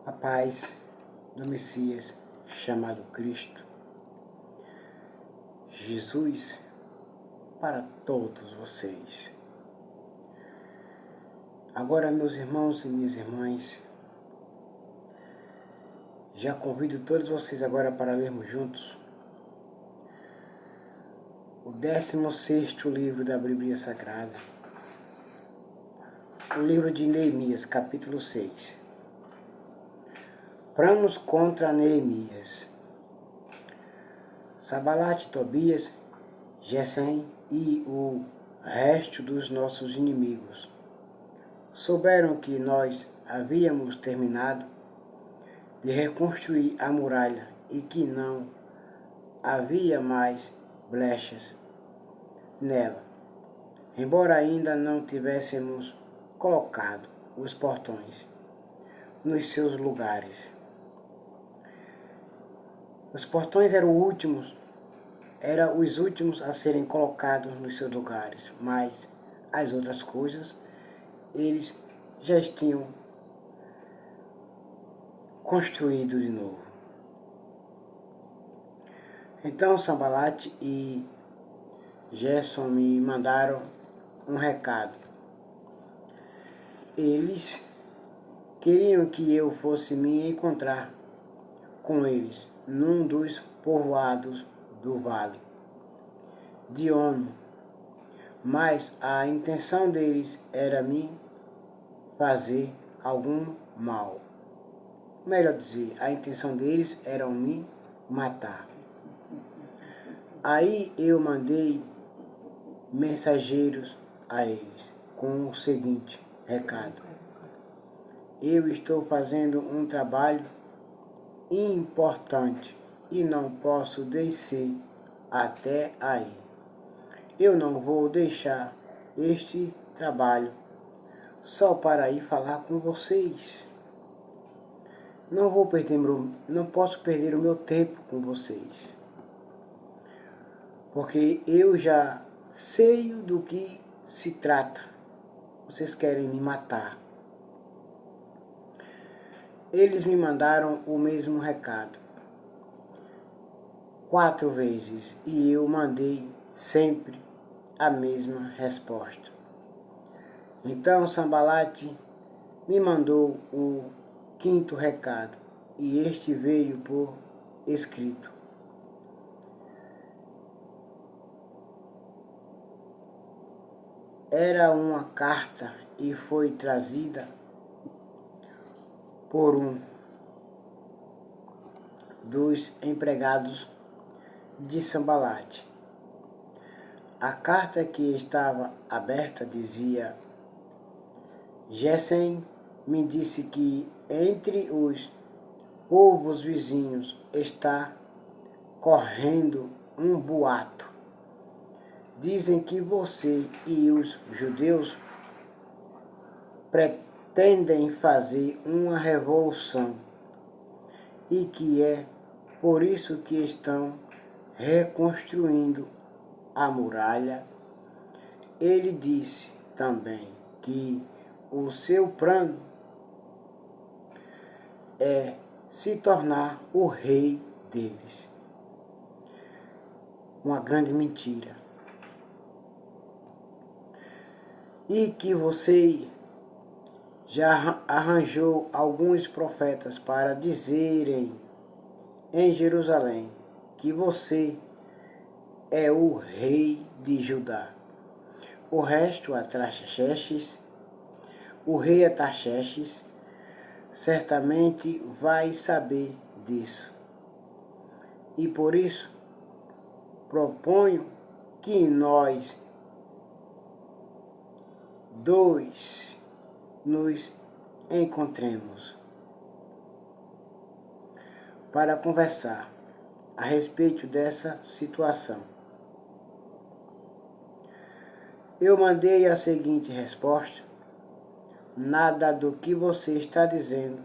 A paz do Messias chamado Cristo, Jesus, para todos vocês. Agora, meus irmãos e minhas irmãs, já convido todos vocês agora para lermos juntos o 16º livro da Bíblia Sagrada, o livro de Neemias, capítulo 6. Planos contra Neemias. Sanbalate, Tobias, Gesem e o resto dos nossos inimigos souberam que nós havíamos terminado de reconstruir a muralha e que não havia mais brechas nela, embora ainda não tivéssemos colocado os portões nos seus lugares. Os portões eram os últimos a serem colocados nos seus lugares, mas as outras coisas eles já tinham construído de novo. Então Sanbalate e Gesem me mandaram um recado. Eles queriam que eu fosse me encontrar com eles num dos povoados do vale de Ono, mas a intenção deles era me fazer algum mal. Melhor dizer, a intenção deles era me matar. Aí eu mandei mensageiros a eles com o seguinte recado: eu estou fazendo um trabalho importante e não posso descer até aí. Eu não vou deixar este trabalho só para ir falar com vocês. Não posso perder o meu tempo com vocês, porque eu já sei do que se trata. Vocês querem me matar. Eles me mandaram o mesmo recado 4 vezes e eu mandei sempre a mesma resposta. Então Sanbalate me mandou o 5º recado e este veio por escrito. Era uma carta e foi trazida por um dos empregados de Sanbalate. A carta que estava aberta dizia: Gesem me disse que entre os povos vizinhos está correndo um boato. Dizem que você e os judeus pretendem fazer uma revolução e que é por isso que estão reconstruindo a muralha. Ele disse também que o seu plano é se tornar o rei deles. Uma grande mentira. E que você já arranjou alguns profetas para dizerem em Jerusalém que você é o rei de Judá. O resto, o rei Artaxerxes, certamente vai saber disso. E por isso, proponho que nós dois nos encontremos para conversar a respeito dessa situação. Eu mandei a seguinte resposta: nada do que você está dizendo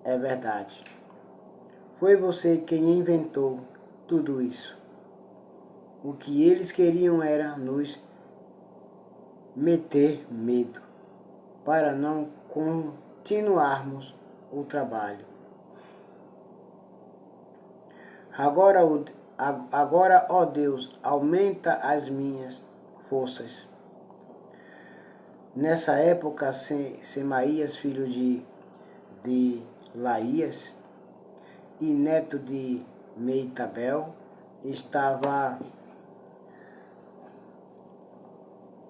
é verdade. Foi você quem inventou tudo isso. O que eles queriam era nos meter medo para não continuarmos o trabalho. Agora, ó Deus, aumenta as minhas forças. Nessa época, Semaías, filho de Laías e neto de Meitabel, estava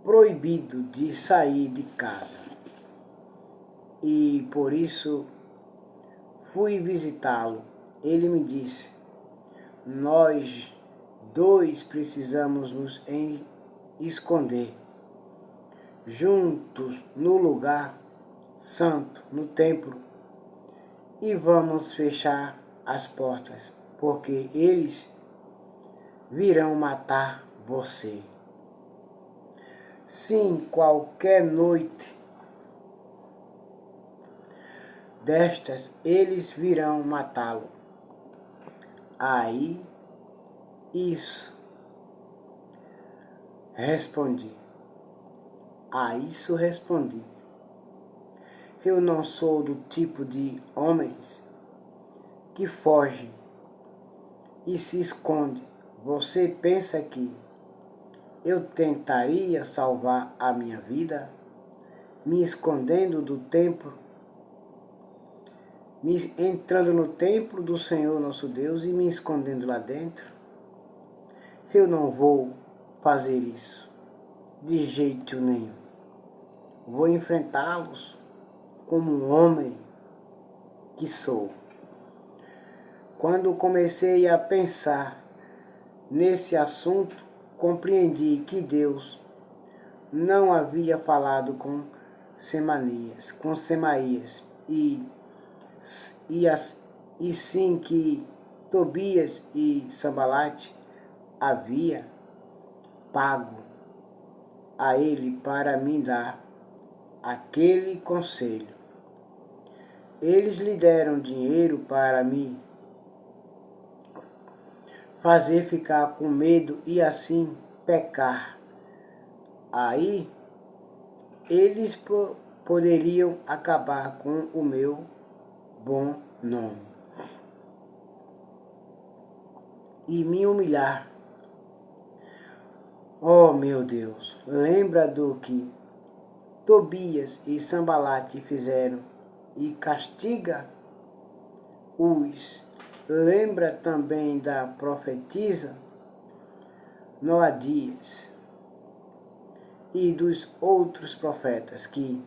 proibido de sair de casa. E por isso fui visitá-lo. Ele me disse: nós dois precisamos nos esconder juntos no lugar santo, no templo, e vamos fechar as portas, porque eles virão matar você. Sim, qualquer noite destas, eles virão matá-lo. Aí, isso, respondi. A isso respondi: eu não sou do tipo de homens que fogem e se esconde. Você pensa que eu tentaria salvar a minha vida me escondendo do templo, entrando no templo do Senhor nosso Deus e me escondendo lá dentro? Eu não vou fazer isso de jeito nenhum. Vou enfrentá-los como um homem que sou. Quando comecei a pensar nesse assunto, compreendi que Deus não havia falado com Semaías, e sim que Tobias e Sambalate havia pago a ele para me dar aquele conselho. Eles lhe deram dinheiro para me fazer ficar com medo e assim pecar. Aí eles poderiam acabar com o meu bom nome e me humilhar. Oh, meu Deus, lembra do que Tobias e Sambalate fizeram e castiga-os. Lembra também da profetisa Noadias e dos outros profetas que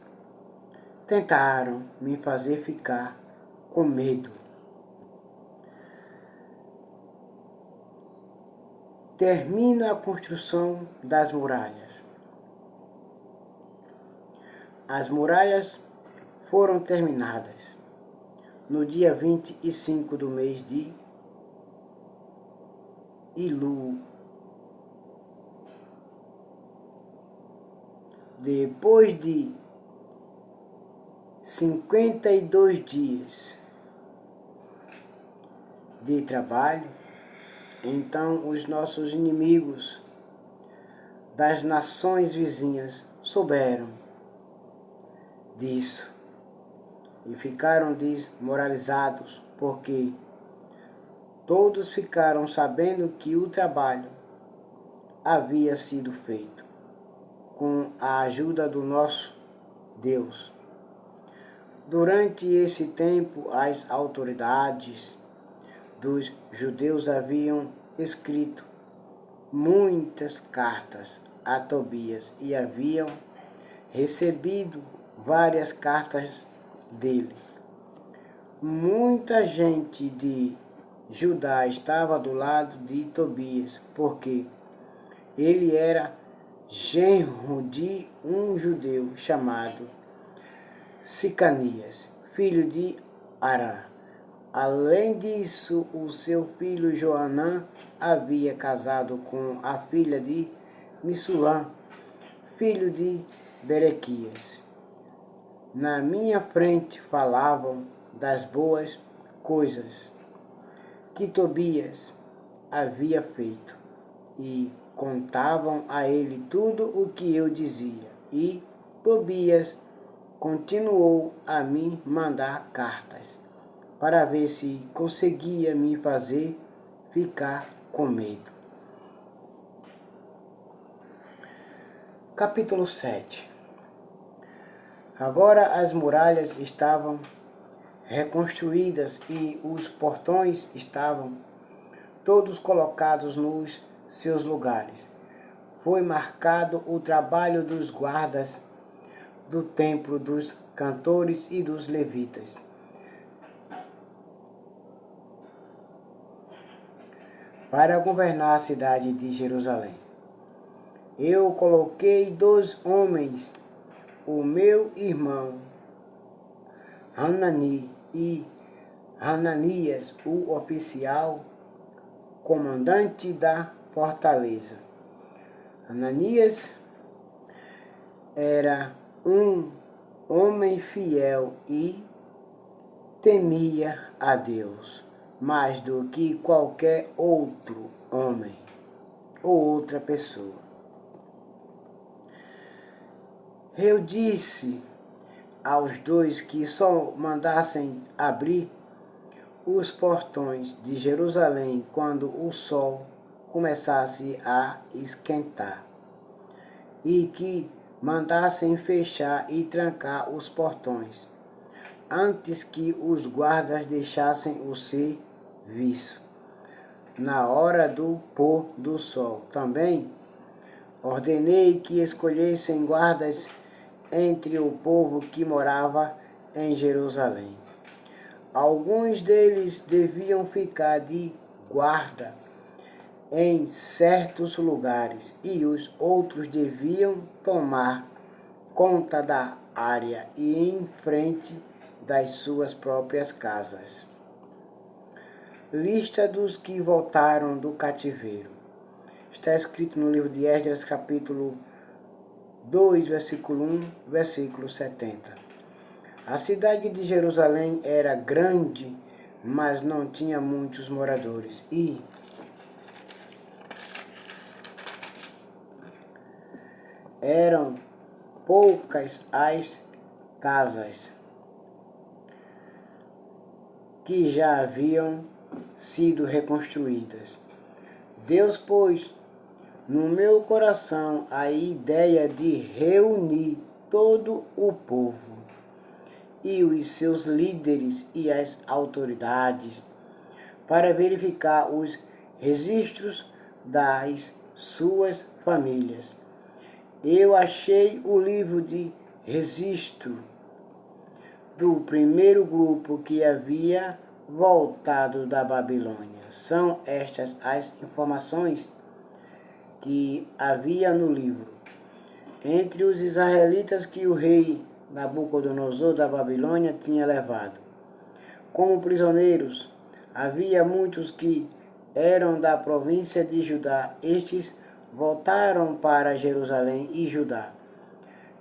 tentaram me fazer ficar com medo. Termina a construção das muralhas. As muralhas foram terminadas no dia 25 do mês de Ilu. Depois de 52 dias de trabalho, então os nossos inimigos das nações vizinhas souberam disso e ficaram desmoralizados, porque todos ficaram sabendo que o trabalho havia sido feito com a ajuda do nosso Deus. Durante esse tempo, as autoridades dos judeus haviam escrito muitas cartas a Tobias e haviam recebido várias cartas dele. Muita gente de Judá estava do lado de Tobias, porque ele era genro de um judeu chamado Sicanias, filho de Arã. Além disso, o seu filho Joanã havia casado com a filha de Missulã, filho de Berequias. Na minha frente falavam das boas coisas que Tobias havia feito e contavam a ele tudo o que eu dizia. E Tobias continuou a me mandar cartas para ver se conseguia me fazer ficar com medo. Capítulo 7. Agora as muralhas estavam reconstruídas e os portões estavam todos colocados nos seus lugares. Foi marcado o trabalho dos guardas do templo, dos cantores e dos levitas. Para governar a cidade de Jerusalém. Eu coloquei 2 homens, o meu irmão Hanani e Hananias, o oficial comandante da fortaleza. Hananias era um homem fiel e temia a Deus mais do que qualquer outro homem ou outra pessoa. Eu disse aos 2 que só mandassem abrir os portões de Jerusalém quando o sol começasse a esquentar, e que mandassem fechar e trancar os portões, antes que os guardas deixassem o serviço, na hora do pôr do sol. Também ordenei que escolhessem guardas entre o povo que morava em Jerusalém. Alguns deles deviam ficar de guarda em certos lugares e os outros deviam tomar conta da área e em frente das suas próprias casas. Lista dos que voltaram do cativeiro. Está escrito no livro de Esdras, capítulo 2, versículo 1, versículo 70. A cidade de Jerusalém era grande, mas não tinha muitos moradores, e eram poucas as casas que já haviam sido reconstruídas. Deus pôs no meu coração a ideia de reunir todo o povo e os seus líderes e as autoridades para verificar os registros das suas famílias. Eu achei o livro de registro do primeiro grupo que havia voltado da Babilônia. São estas as informações que havia no livro. Entre os israelitas que o rei Nabucodonosor da Babilônia tinha levado como prisioneiros, havia muitos que eram da província de Judá. Estes voltaram para Jerusalém e Judá,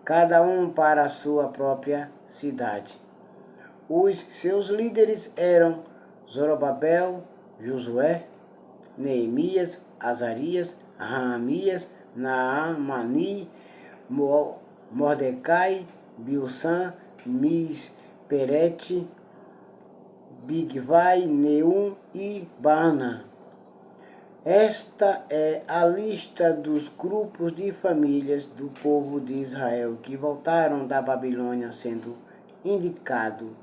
cada um para a sua própria cidade. Os seus líderes eram Zorobabel, Josué, Neemias, Azarias, Raamias, Naamani, Mordecai, Bilsan, Misperete, Bigvai, Neum e Baana. Esta é a lista dos grupos de famílias do povo de Israel que voltaram da Babilônia, sendo indicado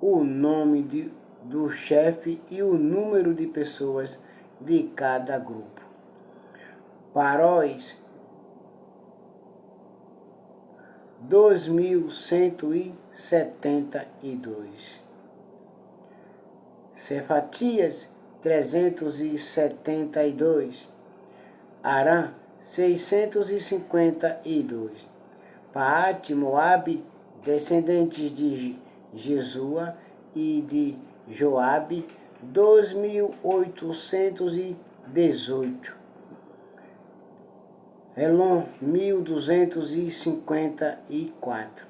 o nome do chefe e o número de pessoas de cada grupo. Paróis, 2.172. Cefatias, 372. Arã, 652. Paate, Moabe, descendentes de Jesua e de Joabe, 2.818. Elon, 1.254.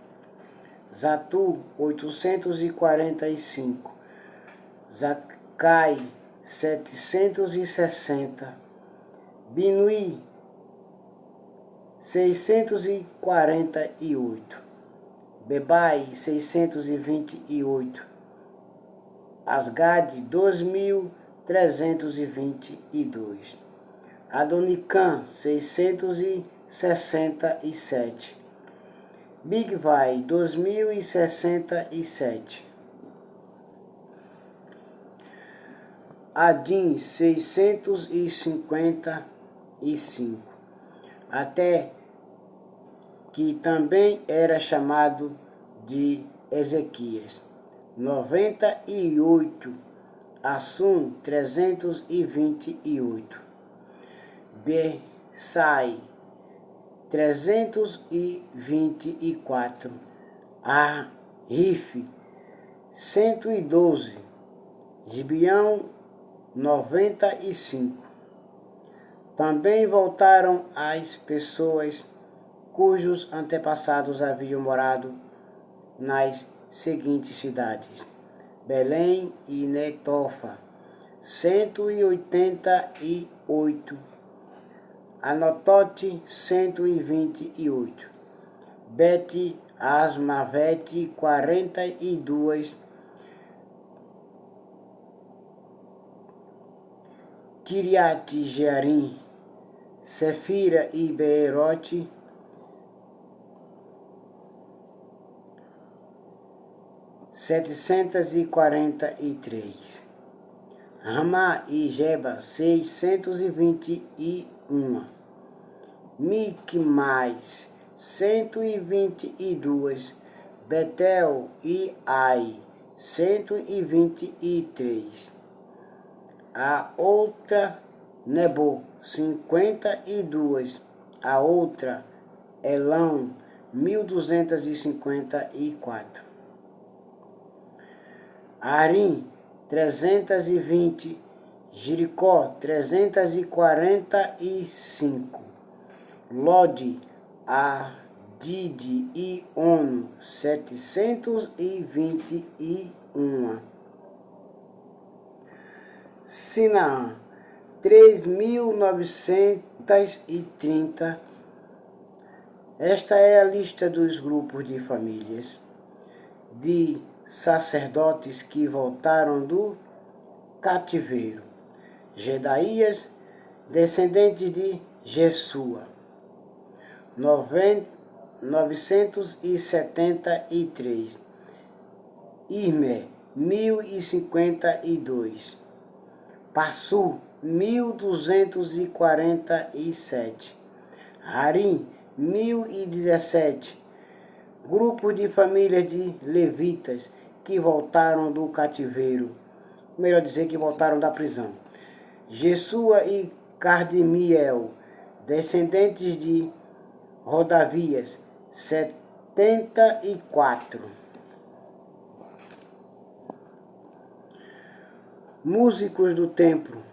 Zatu, 845. Zacai, 760. Binui, 648. Bebai, 628. Asgade, 2.000 322. Adonicam, 667. Bigvai, 2067. Adim, 655. Até que também era chamado de Ezequias, 98. Assum, 328. Besai, 324. Arif, 112. Gibeão, 95. Também voltaram as pessoas cujos antepassados haviam morado nas seguintes cidades: Belém e Netofa, 188. Anotote, 128. Bet Asmavete, 42. Kiriat Jearim, Sefira e Beerote, 743. Ramá e Geba, 621. Micmais, 122. Betel e Ai, 123. A outra Nebo, 52. A outra Elão, 1254. Arim, 320. Jericó, 345. Lode, Adide e Ono, 721. Sinaã, 3.930. Esta é a lista dos grupos de famílias de sacerdotes que voltaram do cativeiro. Jedaías, descendente de Jesua, 973. Irmé, 1052. Passu, 1247. Harim, 1017. Grupo de famílias de levitas que voltaram do cativeiro, melhor dizer, que voltaram da prisão. Jesua e Cardemiel, descendentes de Rodavias, 74. Músicos do templo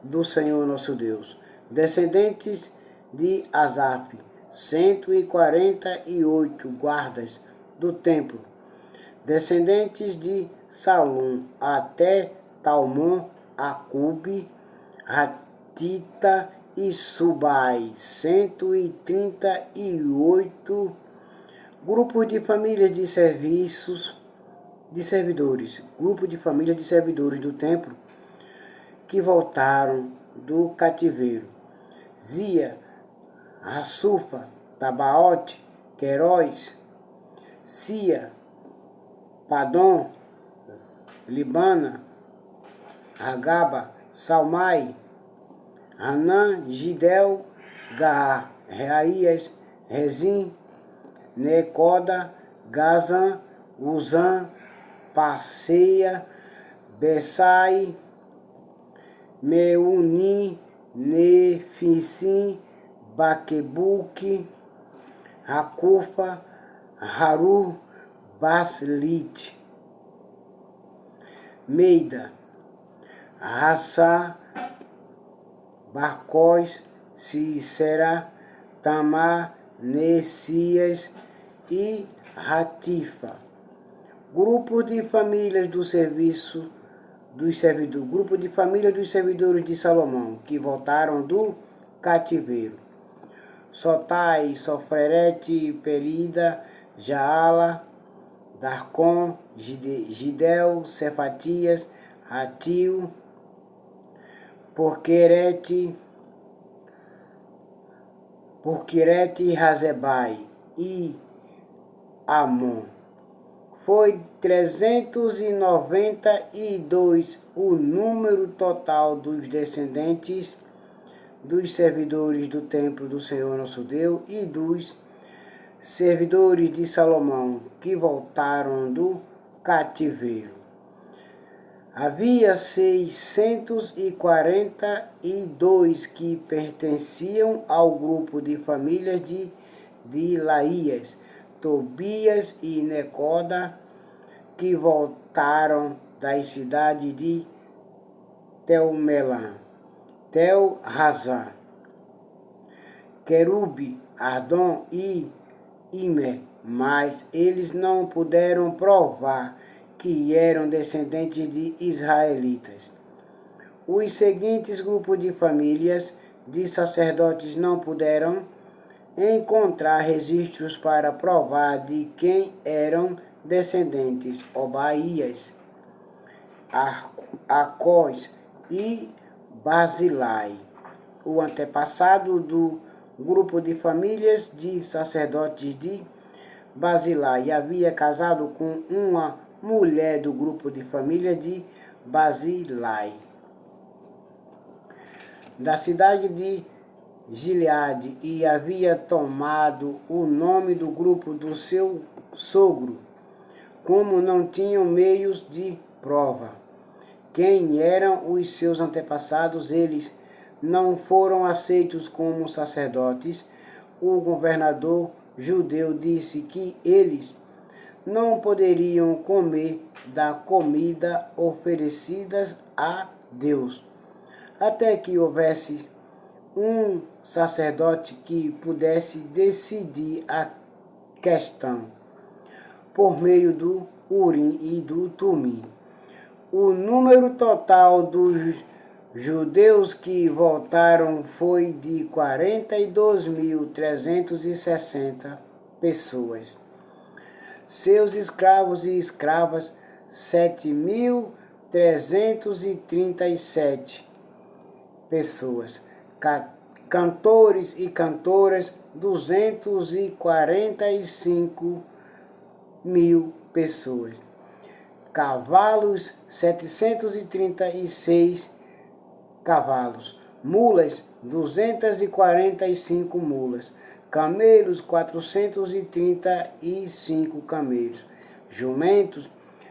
do Senhor nosso Deus, descendentes de Asaf, 148 guardas do templo, descendentes de Salom, até Talmon, Acube, Ratita e Subai, 138. Grupos de famílias de servidores, grupo de famílias de servidores do templo que voltaram do cativeiro. Zia, Assufa, Tabaote, Queiroz, Sia, Padom, Libana, Agaba, Salmai, Anã, Gidel, Gaá, Reaías, Rezim, Necoda, Gazan, Uzã, Passeia, Bessai, Meuni, Nefisim, Baquebuque, Hacufa, Haru, Baslit, Meida, Rassá, Barcós, Cícera, Tamar, Nessias e Ratifa. Grupo de famílias do serviço dos servidores, grupo de famílias dos servidores de Salomão, que voltaram do cativeiro. Sotai, Sofrerete, Perida, Jaala, Darcon, Gidel, Cefatias, Atil, por Querete-Razebai e Amon. Foi 392 o número total dos descendentes dos servidores do templo do Senhor nosso Deus e dos servidores de Salomão que voltaram do cativeiro. Havia 642 que pertenciam ao grupo de famílias de Laías, Tobias e Necoda, que voltaram das cidades de Telmelã, Tel-Razã, Querube, Ardom e Imer, mas eles não puderam provar que eram descendentes de israelitas. Os seguintes grupos de famílias de sacerdotes não puderam encontrar registros para provar de quem eram descendentes: Obaías, Acós e Barzilai. O antepassado do grupo de famílias de sacerdotes de Barzilai havia casado com uma mulher do grupo de família de Barzilai, da cidade de Gileade, e havia tomado o nome do grupo do seu sogro. Como não tinham meios de prova quem eram os seus antepassados, eles não foram aceitos como sacerdotes. O governador judeu disse que eles não poderiam comer da comida oferecida a Deus, até que houvesse um sacerdote que pudesse decidir a questão por meio do Urim e do Tumim. O número total dos judeus que voltaram foi de 42.360 pessoas. Seus escravos e escravas, 7.337 pessoas. Cantores e cantoras, 245.000 pessoas. Cavalos, 736 cavalos. Mulas, 245 mulas. Camelos, 435 camelos. Jumentos,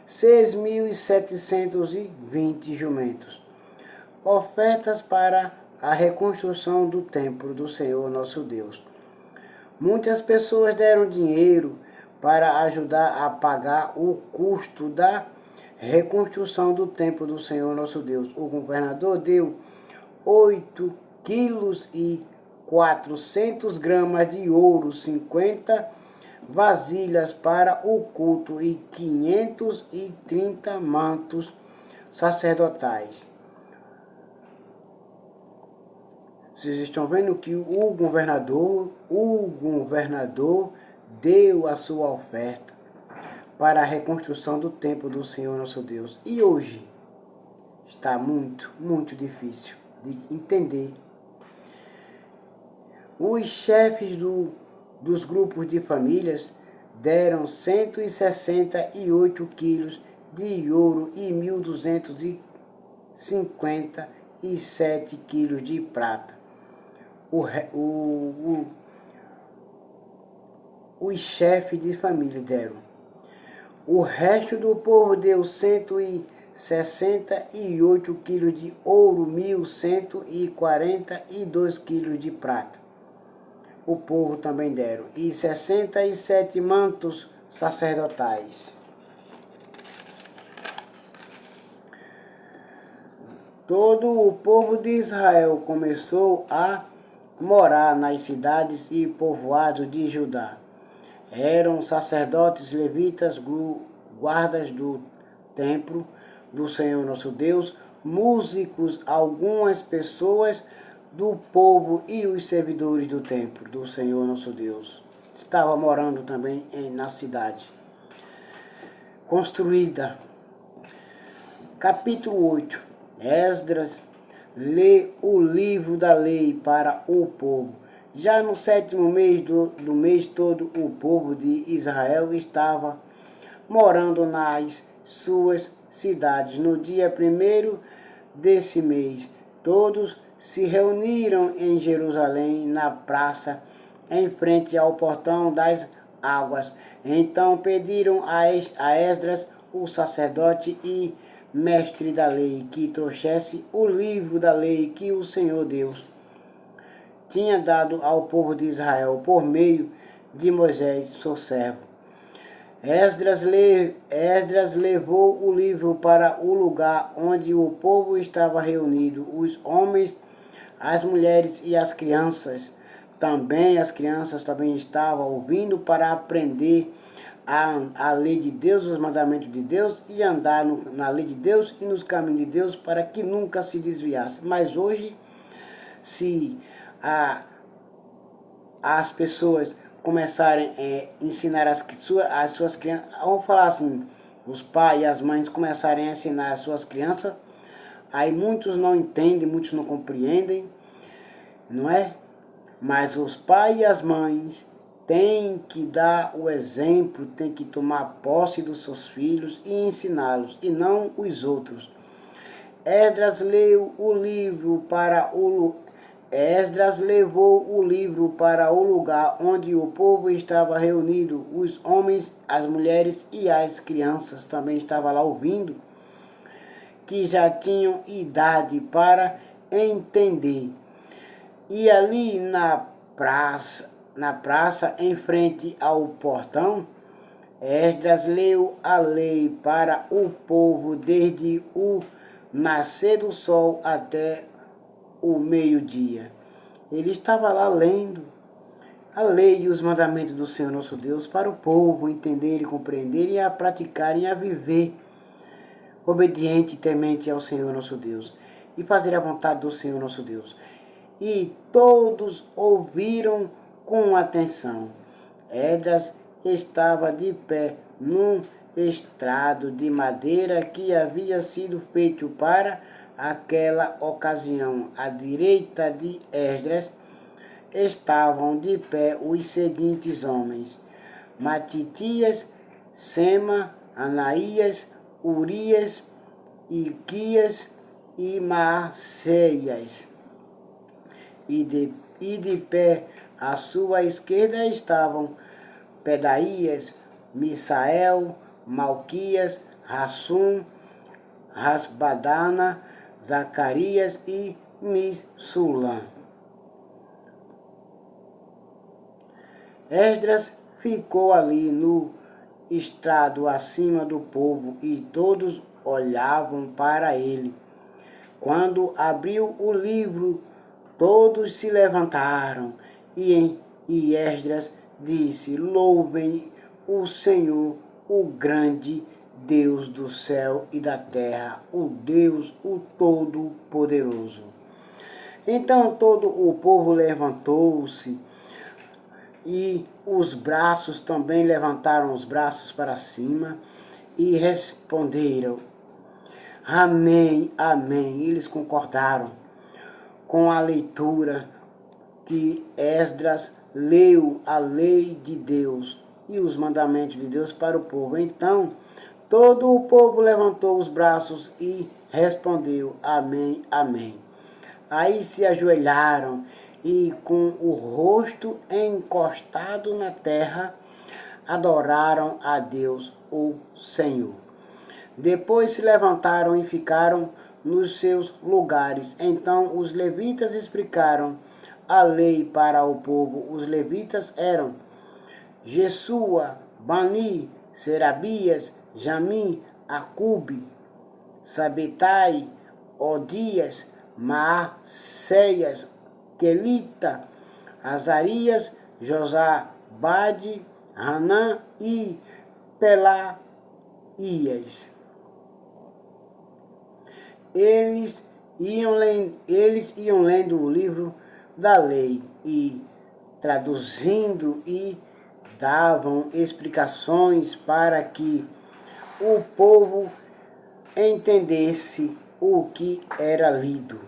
6.720 jumentos. Ofertas para a reconstrução do templo do Senhor nosso Deus. Muitas pessoas deram dinheiro para ajudar a pagar o custo da reconstrução do templo do Senhor nosso Deus. O governador deu 8 quilos e 400 gramas de ouro, 50 vasilhas para o culto e 530 mantos sacerdotais. Vocês estão vendo que o governador deu a sua oferta para a reconstrução do templo do Senhor nosso Deus. E hoje está muito, muito difícil de entender. Os chefes dos grupos de famílias deram 168 quilos de ouro e 1.257 quilos de prata. Os chefes de família deram. O resto do povo deu 168 quilos de ouro, 1.142 quilos de prata. O povo também deram. E 67 mantos sacerdotais. Todo o povo de Israel começou a morar nas cidades e povoados de Judá. Eram sacerdotes, levitas, guardas do templo do Senhor nosso Deus, músicos, algumas pessoas do povo e os servidores do templo do Senhor nosso Deus. Estava morando também na cidade construída. Capítulo 8. Esdras lê o livro da lei para o povo. Já no 7º mês do mês todo, o povo de Israel estava morando nas suas cidades. No dia 1º desse mês, todos se reuniram em Jerusalém, na praça, em frente ao portão das águas. Então pediram a Esdras, o sacerdote e mestre da lei, que trouxesse o livro da lei que o Senhor Deus tinha dado ao povo de Israel por meio de Moisés, seu servo. Esdras levou o livro para o lugar onde o povo estava reunido, os homens, as mulheres e as crianças. As crianças também estavam ouvindo para aprender a lei de Deus, os mandamentos de Deus e andar na lei de Deus e nos caminhos de Deus para que nunca se desviasse. Mas hoje, se as pessoas começarem a ensinar as suas crianças, vamos falar assim, os pais e as mães começarem a ensinar as suas crianças, aí muitos não entendem, muitos não compreendem, não é? Mas os pais e as mães têm que dar o exemplo, têm que tomar posse dos seus filhos e ensiná-los, e não os outros. Esdras leu o livro para Esdras levou o livro para o lugar onde o povo estava reunido. Os homens, as mulheres e as crianças também estavam lá ouvindo, que já tinham idade para entender. E ali na praça, em frente ao portão, Esdras leu a lei para o povo desde o nascer do sol até o meio-dia. Ele estava lá lendo a lei e os mandamentos do Senhor nosso Deus para o povo entender e compreender e a praticarem e a viver obediente e temente ao Senhor nosso Deus e fazer a vontade do Senhor nosso Deus. E todos ouviram com atenção. Esdras estava de pé num estrado de madeira que havia sido feito para aquela ocasião. À direita de Esdras estavam de pé os seguintes homens: Matitias, Sema, Anaías, Urias, Ilquias e Maaseias. E de pé à sua esquerda estavam Pedaías, Misael, Malquias, Rassum, Rasbadana, Zacarias e Missulam. Esdras ficou ali no estrado acima do povo e todos olhavam para ele. Quando abriu o livro, todos se levantaram e Esdras disse: Louvem o Senhor, o grande Deus do céu e da terra, o Deus, o Todo-Poderoso. Então todo o povo levantou-se e os braços também levantaram os braços para cima e responderam: Amém, amém. Eles concordaram com a leitura que Esdras leu a lei de Deus e os mandamentos de Deus para o povo. Então, todo o povo levantou os braços e respondeu: Amém, amém. Aí se ajoelharam e, com o rosto encostado na terra, adoraram a Deus, o Senhor. Depois se levantaram e ficaram nos seus lugares. Então os levitas explicaram a lei para o povo. Os levitas eram Jesua, Bani, Serabias, Jamim, Acube, Sabetai, Odias, Maaseias, Quelita, Azarias, Josabade, Hanã e Pelaías. Eles iam lendo o livro da lei e traduzindo e davam explicações para que o povo entendesse o que era lido.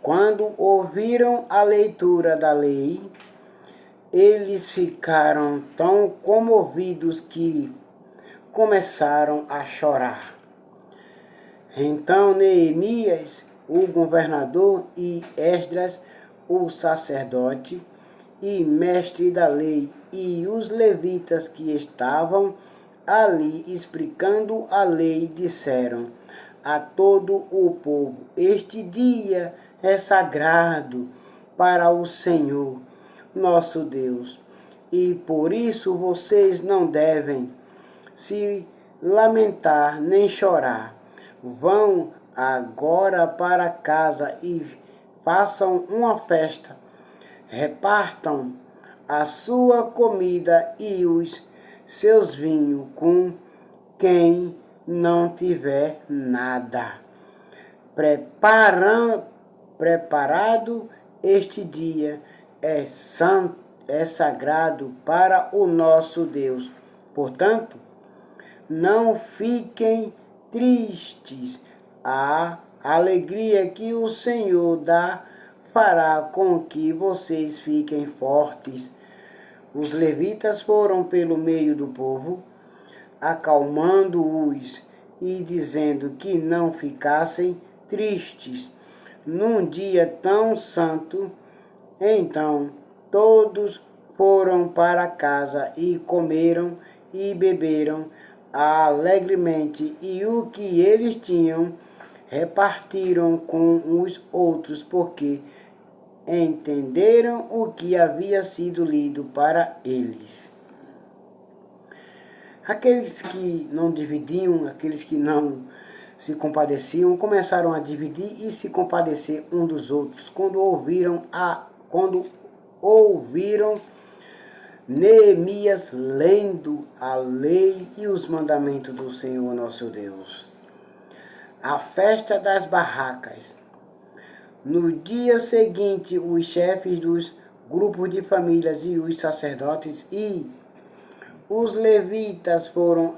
Quando ouviram a leitura da lei, eles ficaram tão comovidos que começaram a chorar. Então Neemias, o governador, e Esdras, o sacerdote e mestre da lei, e os levitas que estavam ali explicando a lei, disseram a todo o povo: este dia é sagrado para o Senhor, nosso Deus, e por isso vocês não devem se lamentar nem chorar. Vão agora para casa e façam uma festa. Repartam a sua comida e os seus vinhos com quem não tiver nada. Preparado este dia é sagrado para o nosso Deus. Portanto, não fiquem tristes. A alegria que o Senhor dá fará com que vocês fiquem fortes. Os levitas foram pelo meio do povo, acalmando-os e dizendo que não ficassem tristes num dia tão santo. Então todos foram para casa e comeram e beberam alegremente, e o que eles tinham repartiram com os outros, porque entenderam o que havia sido lido para eles. Aqueles que não dividiam, aqueles que não se compadeciam, começaram a dividir e se compadecer um dos outros quando ouviram Neemias lendo a lei e os mandamentos do Senhor nosso Deus. A festa das barracas. No dia seguinte, os chefes dos grupos de famílias e os sacerdotes e os levitas foram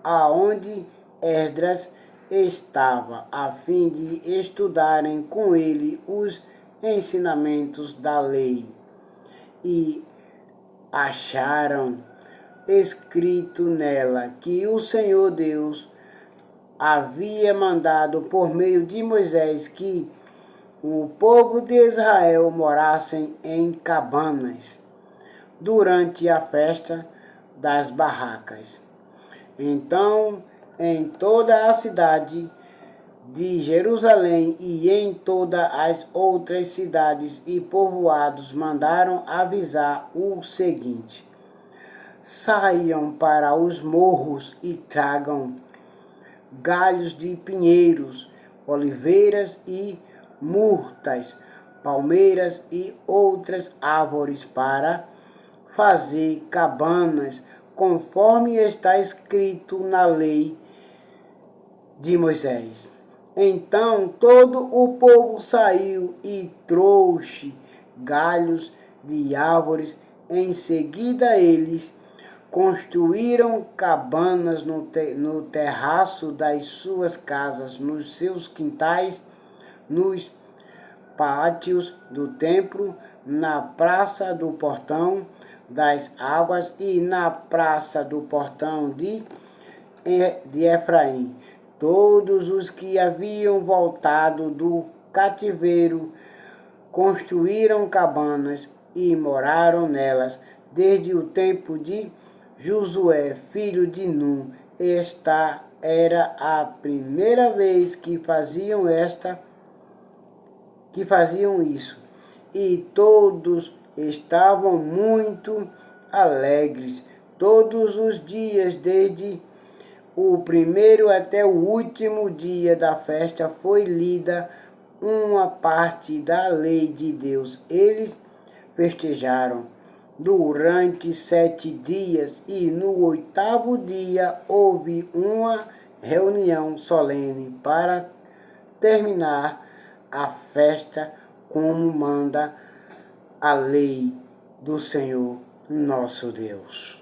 aonde Esdras estava, a fim de estudarem com ele os ensinamentos da lei. E acharam escrito nela que o Senhor Deus havia mandado por meio de Moisés que o povo de Israel morassem em cabanas durante a festa das barracas. Então, em toda a cidade de Jerusalém e em todas as outras cidades e povoados mandaram avisar o seguinte: saiam para os morros e tragam galhos de pinheiros, oliveiras e murtas, palmeiras e outras árvores para fazer cabanas, conforme está escrito na lei de Moisés. Então todo o povo saiu e trouxe galhos de árvores. Em seguida eles construíram cabanas no terraço das suas casas, nos seus quintais, nos pátios do templo, na praça do portão das águas e na praça do portão de Efraim. Todos os que haviam voltado do cativeiro construíram cabanas e moraram nelas desde o tempo de Josué, filho de Nun. Esta era a primeira vez que faziam isso. E todos estavam muito alegres. Todos os dias, desde o primeiro até o último dia da festa, foi lida uma parte da lei de Deus. Eles festejaram durante 7 dias e no 8º dia houve uma reunião solene para terminar a festa como manda a lei do Senhor nosso Deus.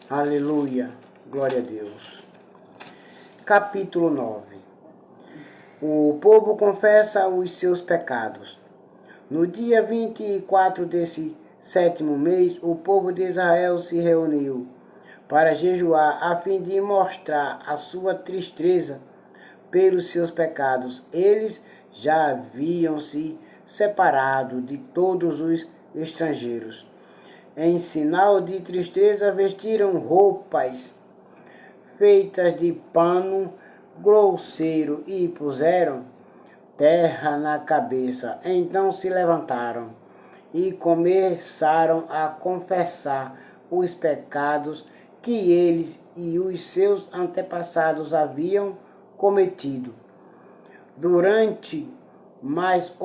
Aleluia, glória a Deus. Capítulo 9. O povo confessa os seus pecados. No dia 24 desse sétimo mês, o povo de Israel se reuniu para jejuar, a fim de mostrar a sua tristeza pelos seus pecados. Eles já haviam se separado de todos os estrangeiros. Em sinal de tristeza, vestiram roupas feitas de pano grosseiro e puseram terra na cabeça. Então se levantaram e começaram a confessar os pecados que eles e os seus antepassados haviam cometido. Durante mais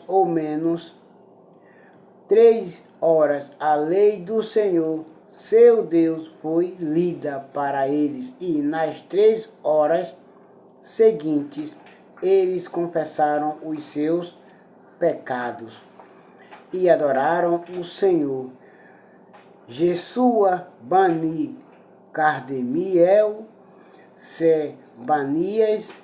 ou menos 3 horas, a lei do Senhor, seu Deus, foi lida para eles, e nas 3 horas seguintes eles confessaram os seus pecados e adoraram o Senhor. Jesua, Bani, Cardemiel, Sebanias,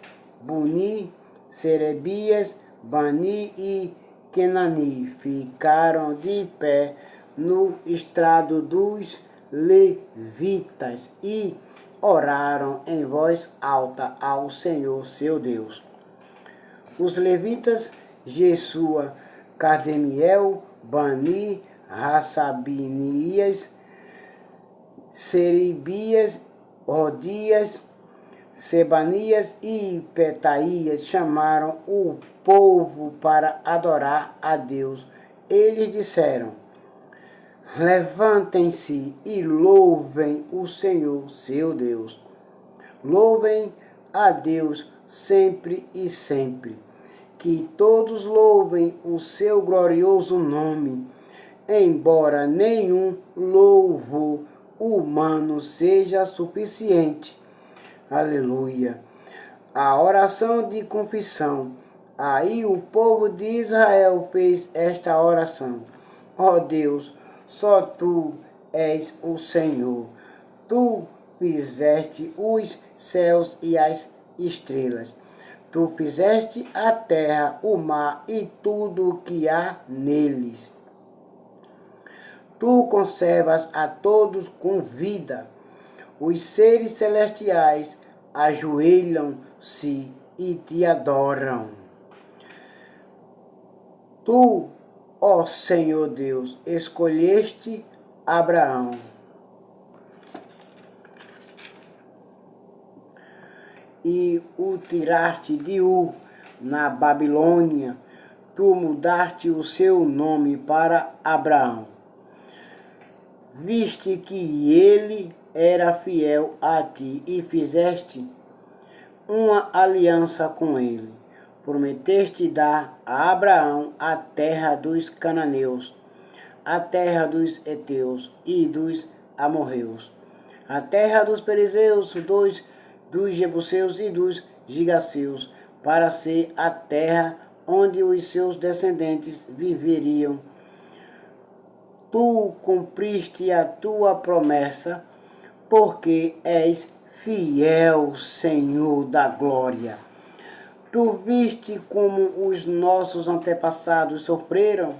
Buni, Serebias, Bani e Kenani ficaram de pé no estrado dos levitas e oraram em voz alta ao Senhor seu Deus. Os levitas Jesua, Cardemiel, Bani, Rassabinias, Seribias, Odias, Sebanias e Petaías chamaram o povo para adorar a Deus. Eles disseram: levantem-se e louvem o Senhor, seu Deus. Louvem a Deus sempre e sempre. Que todos louvem o seu glorioso nome, embora nenhum louvor humano seja suficiente. Aleluia. A oração de confissão. Aí o povo de Israel fez esta oração: ó Deus, só tu és o Senhor. Tu fizeste os céus e as estrelas. Tu fizeste a terra, o mar e tudo o que há neles. Tu conservas a todos com vida. Os seres celestiais ajoelham-se e te adoram. Tu, ó Senhor Deus, escolheste Abraão e o tiraste de Ur, na Babilônia. Tu mudaste o seu nome para Abraão. Viste que ele era fiel a ti e fizeste uma aliança com ele. Prometeste dar a Abraão a terra dos cananeus, a terra dos heteus e dos amorreus, a terra dos perizeus, dos jebuseus e dos gigaseus, para ser a terra onde os seus descendentes viveriam. Tu cumpriste a tua promessa, porque és fiel, Senhor da glória. Tu viste como os nossos antepassados sofreram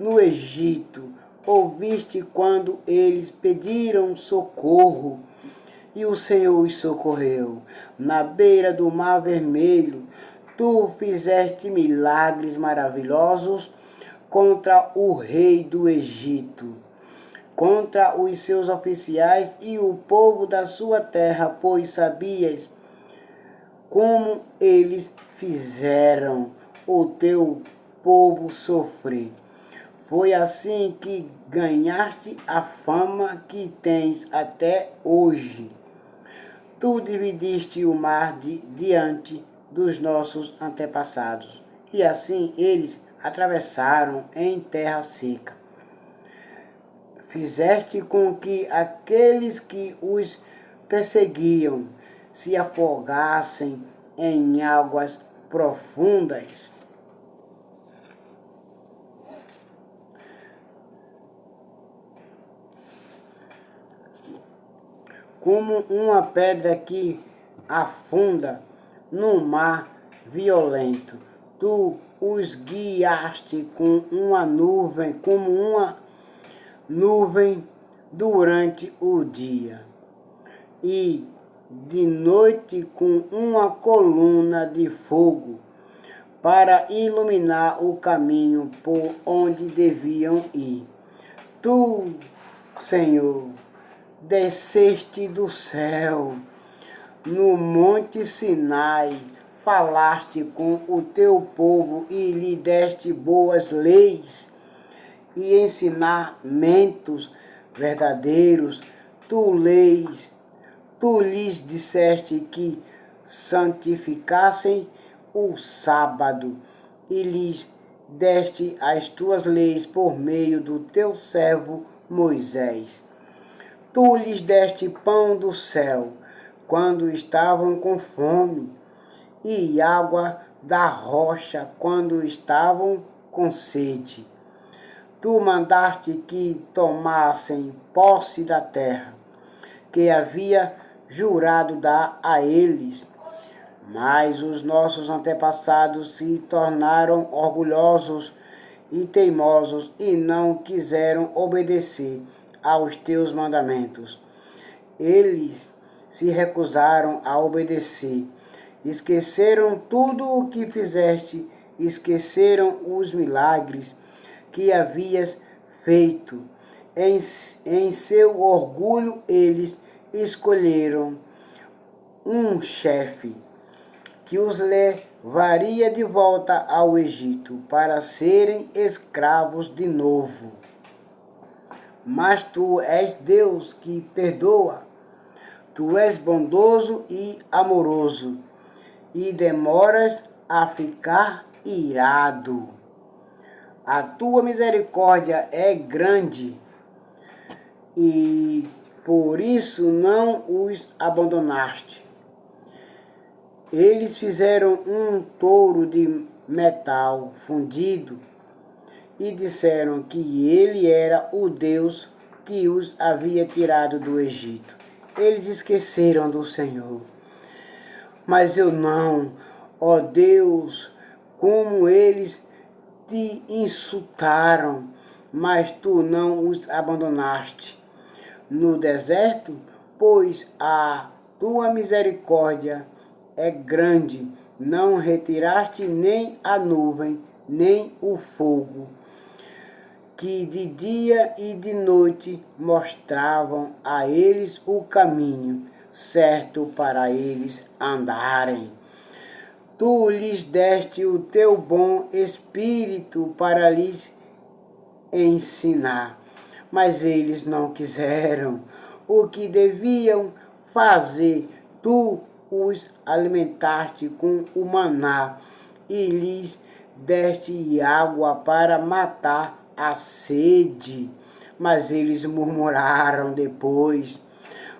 no Egito. Ouviste quando eles pediram socorro, e o Senhor os socorreu. Na beira do Mar Vermelho, tu fizeste milagres maravilhosos contra o rei do Egito, contra os seus oficiais e o povo da sua terra, pois sabias como eles fizeram o teu povo sofrer. Foi assim que ganhaste a fama que tens até hoje. Tu dividiste o mar diante dos nossos antepassados, e assim eles atravessaram em terra seca. Fizeste com que aqueles que os perseguiam se afogassem em águas profundas. Como uma pedra que afunda no mar violento. Tu os guiaste com uma nuvem, como uma nuvem durante o dia, e de noite com uma coluna de fogo, para iluminar o caminho por onde deviam ir. Tu, Senhor, desceste do céu, no monte Sinai, falaste com o teu povo e lhe deste boas leis e ensinamentos verdadeiros. Tu lhes disseste que santificassem o sábado e lhes deste as tuas leis por meio do teu servo Moisés. Tu lhes deste pão do céu quando estavam com fome, e água da rocha quando estavam com sede. Tu mandaste que tomassem posse da terra, que havia jurado dar a eles. Mas os nossos antepassados se tornaram orgulhosos e teimosos e não quiseram obedecer aos teus mandamentos. Eles se recusaram a obedecer. Esqueceram tudo o que fizeste, esqueceram os milagres que havias feito. Em seu orgulho, eles escolheram um chefe que os levaria de volta ao Egito para serem escravos de novo. Mas tu és Deus que perdoa, tu és bondoso e amoroso, e demoras a ficar irado. A tua misericórdia é grande, e por isso não os abandonaste. Eles fizeram um touro de metal fundido e disseram que ele era o Deus que os havia tirado do Egito. Eles esqueceram do Senhor. Mas eu não, ó Deus, como eles te insultaram, mas tu não os abandonaste no deserto, pois a tua misericórdia é grande, não retiraste nem a nuvem, nem o fogo, que de dia e de noite mostravam a eles o caminho certo para eles andarem. Tu lhes deste o teu bom espírito para lhes ensinar, mas eles não quiseram o que deviam fazer. Tu os alimentaste com o maná e lhes deste água para matar a sede, mas eles murmuraram depois.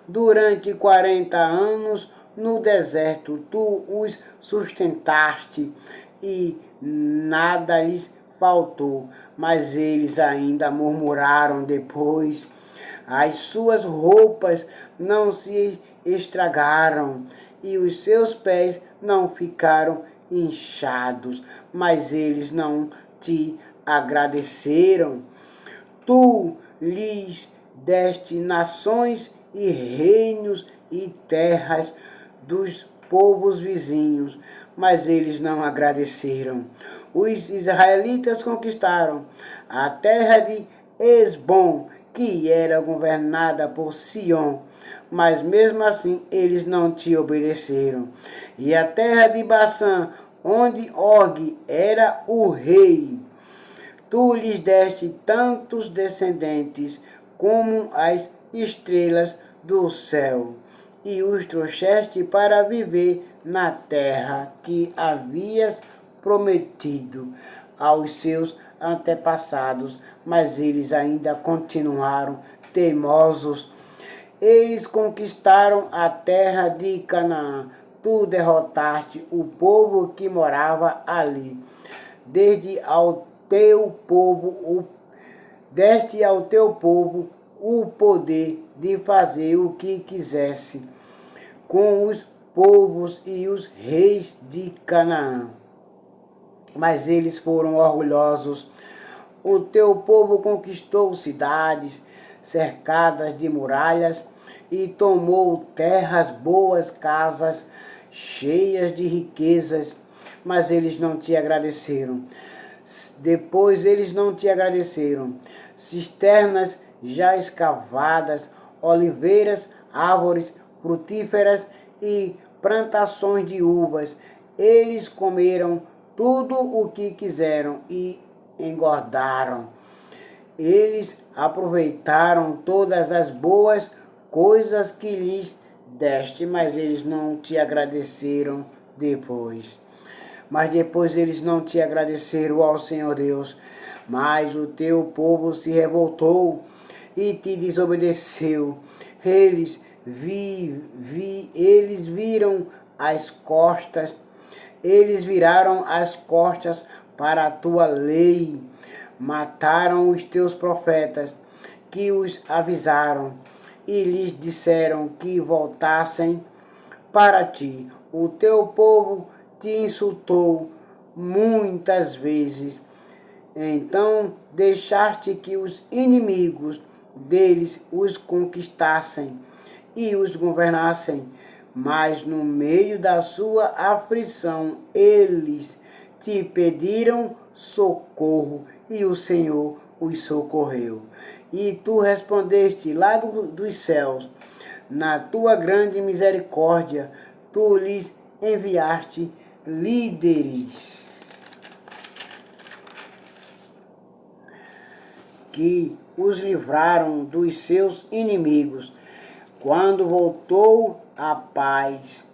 Durante 40 anos no deserto tu os sustentaste e nada lhes faltou, mas eles ainda murmuraram depois. As suas roupas não se estragaram e os seus pés não ficaram inchados, mas eles não te agradeceram. Tu lhes deste nações e reinos e terras dos povos vizinhos, mas eles não agradeceram. Os israelitas conquistaram a terra de Esbom, que era governada por Sion, mas mesmo assim eles não te obedeceram. E a terra de Baçã, onde Og era o rei, tu lhes deste tantos descendentes como as estrelas do céu, e os trouxeste para viver na terra que havias prometido aos seus antepassados, mas eles ainda continuaram teimosos. Eles conquistaram a terra de Canaã. Tu derrotaste o povo que morava ali. Deste ao teu povo o poder de fazer o que quisesse com os povos e os reis de Canaã. Mas eles foram orgulhosos. O teu povo conquistou cidades cercadas de muralhas e tomou terras boas, casas cheias de riquezas, mas eles não te agradeceram. Depois eles não te agradeceram. Cisternas já escavadas, oliveiras, árvores frutíferas e plantações de uvas. Eles comeram tudo o que quiseram e engordaram. Eles aproveitaram todas as boas coisas que lhes deste, mas eles não te agradeceram depois. Mas depois eles não te agradeceram ao Senhor Deus, mas o teu povo se revoltou e te desobedeceu. Eles viram as costas, eles viraram as costas para a tua lei, mataram os teus profetas que os avisaram e lhes disseram que voltassem para ti. O teu povo te insultou muitas vezes. Então deixaste que os inimigos deles os conquistassem e os governassem. Mas no meio da sua aflição eles te pediram socorro e o Senhor os socorreu. E tu respondeste lá dos céus, na tua grande misericórdia, tu lhes enviaste líderes que os livraram dos seus inimigos. Quando voltou a paz,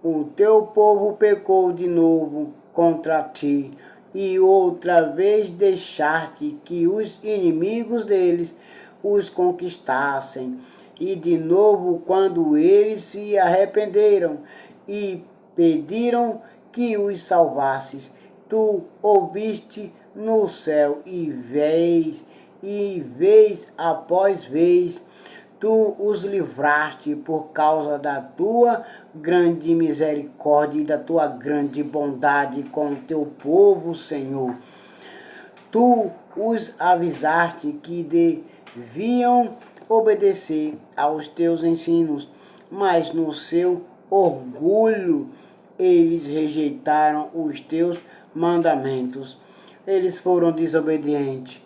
o teu povo pecou de novo contra ti, e outra vez deixaste que os inimigos deles os conquistassem. E de novo, quando eles se arrependeram e pediram que os salvasses, tu ouviste no céu e vez após vez, tu os livraste por causa da tua grande misericórdia e da tua grande bondade com o teu povo, Senhor. Tu os avisaste que deviam obedecer aos teus ensinos, mas no seu orgulho eles rejeitaram os teus mandamentos. Eles foram desobedientes,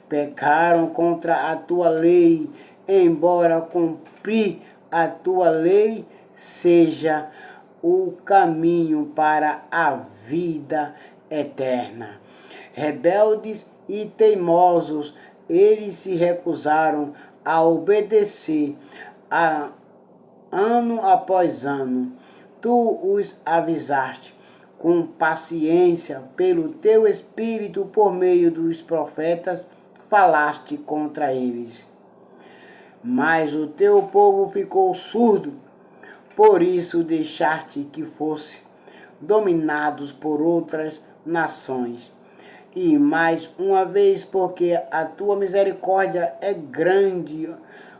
pecaram contra a tua lei, embora cumprir a tua lei seja o caminho para a vida eterna. Rebeldes e teimosos, eles se recusaram a obedecer ano após ano. Tu os avisaste com paciência pelo teu Espírito, por meio dos profetas, falaste contra eles. Mas o teu povo ficou surdo, por isso deixaste que fosse dominados por outras nações. E mais uma vez, porque a tua misericórdia é grande,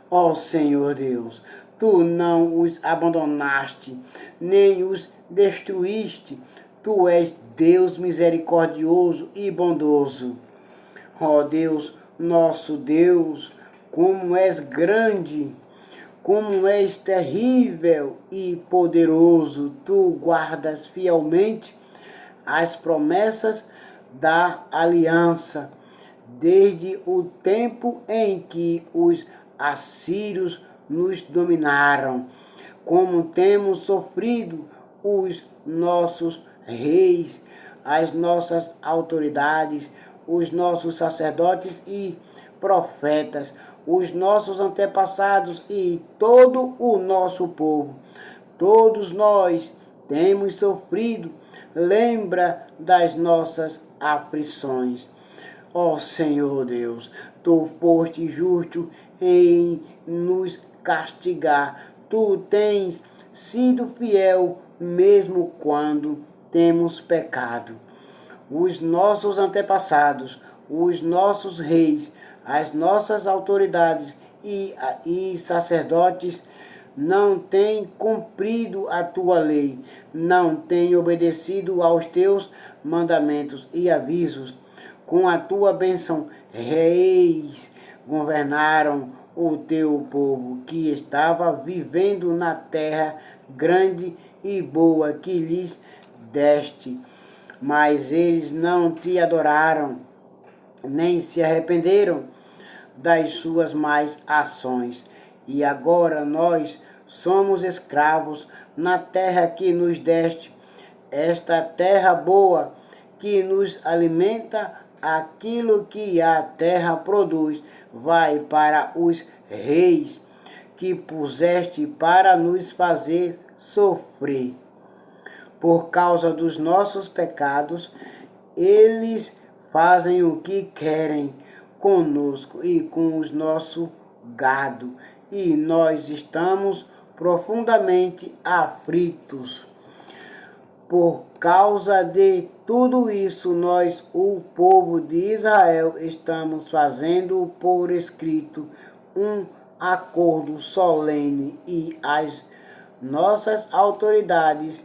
ó Senhor Deus, tu não os abandonaste, nem os destruíste. Tu és Deus misericordioso e bondoso. Ó Deus, nosso Deus, como és grande, como és terrível e poderoso. Tu guardas fielmente as promessas da aliança, desde o tempo em que os assírios nos dominaram. Como temos sofrido os nossos reis, as nossas autoridades, os nossos sacerdotes e profetas, os nossos antepassados e todo o nosso povo. Todos nós temos sofrido. Lembra das nossas aflições. Ó Senhor Deus, tu foste justo em nos castigar. Tu tens sido fiel mesmo quando temos pecado. Os nossos antepassados, os nossos reis, as nossas autoridades e sacerdotes não têm cumprido a tua lei, não têm obedecido aos teus mandamentos e avisos. Com a tua bênção, reis governaram o teu povo, que estava vivendo na terra grande e boa que lhes deste. Mas eles não te adoraram, nem se arrependeram das suas más ações. E agora nós somos escravos na terra que nos deste, esta terra boa que nos alimenta. Aquilo que a terra produz vai para os reis que puseste para nos fazer sofrer. Por causa dos nossos pecados, eles fazem o que querem conosco e com o nosso gado, e nós estamos profundamente aflitos. Por causa de tudo isso, nós, o povo de Israel, estamos fazendo por escrito um acordo solene, e as nossas autoridades,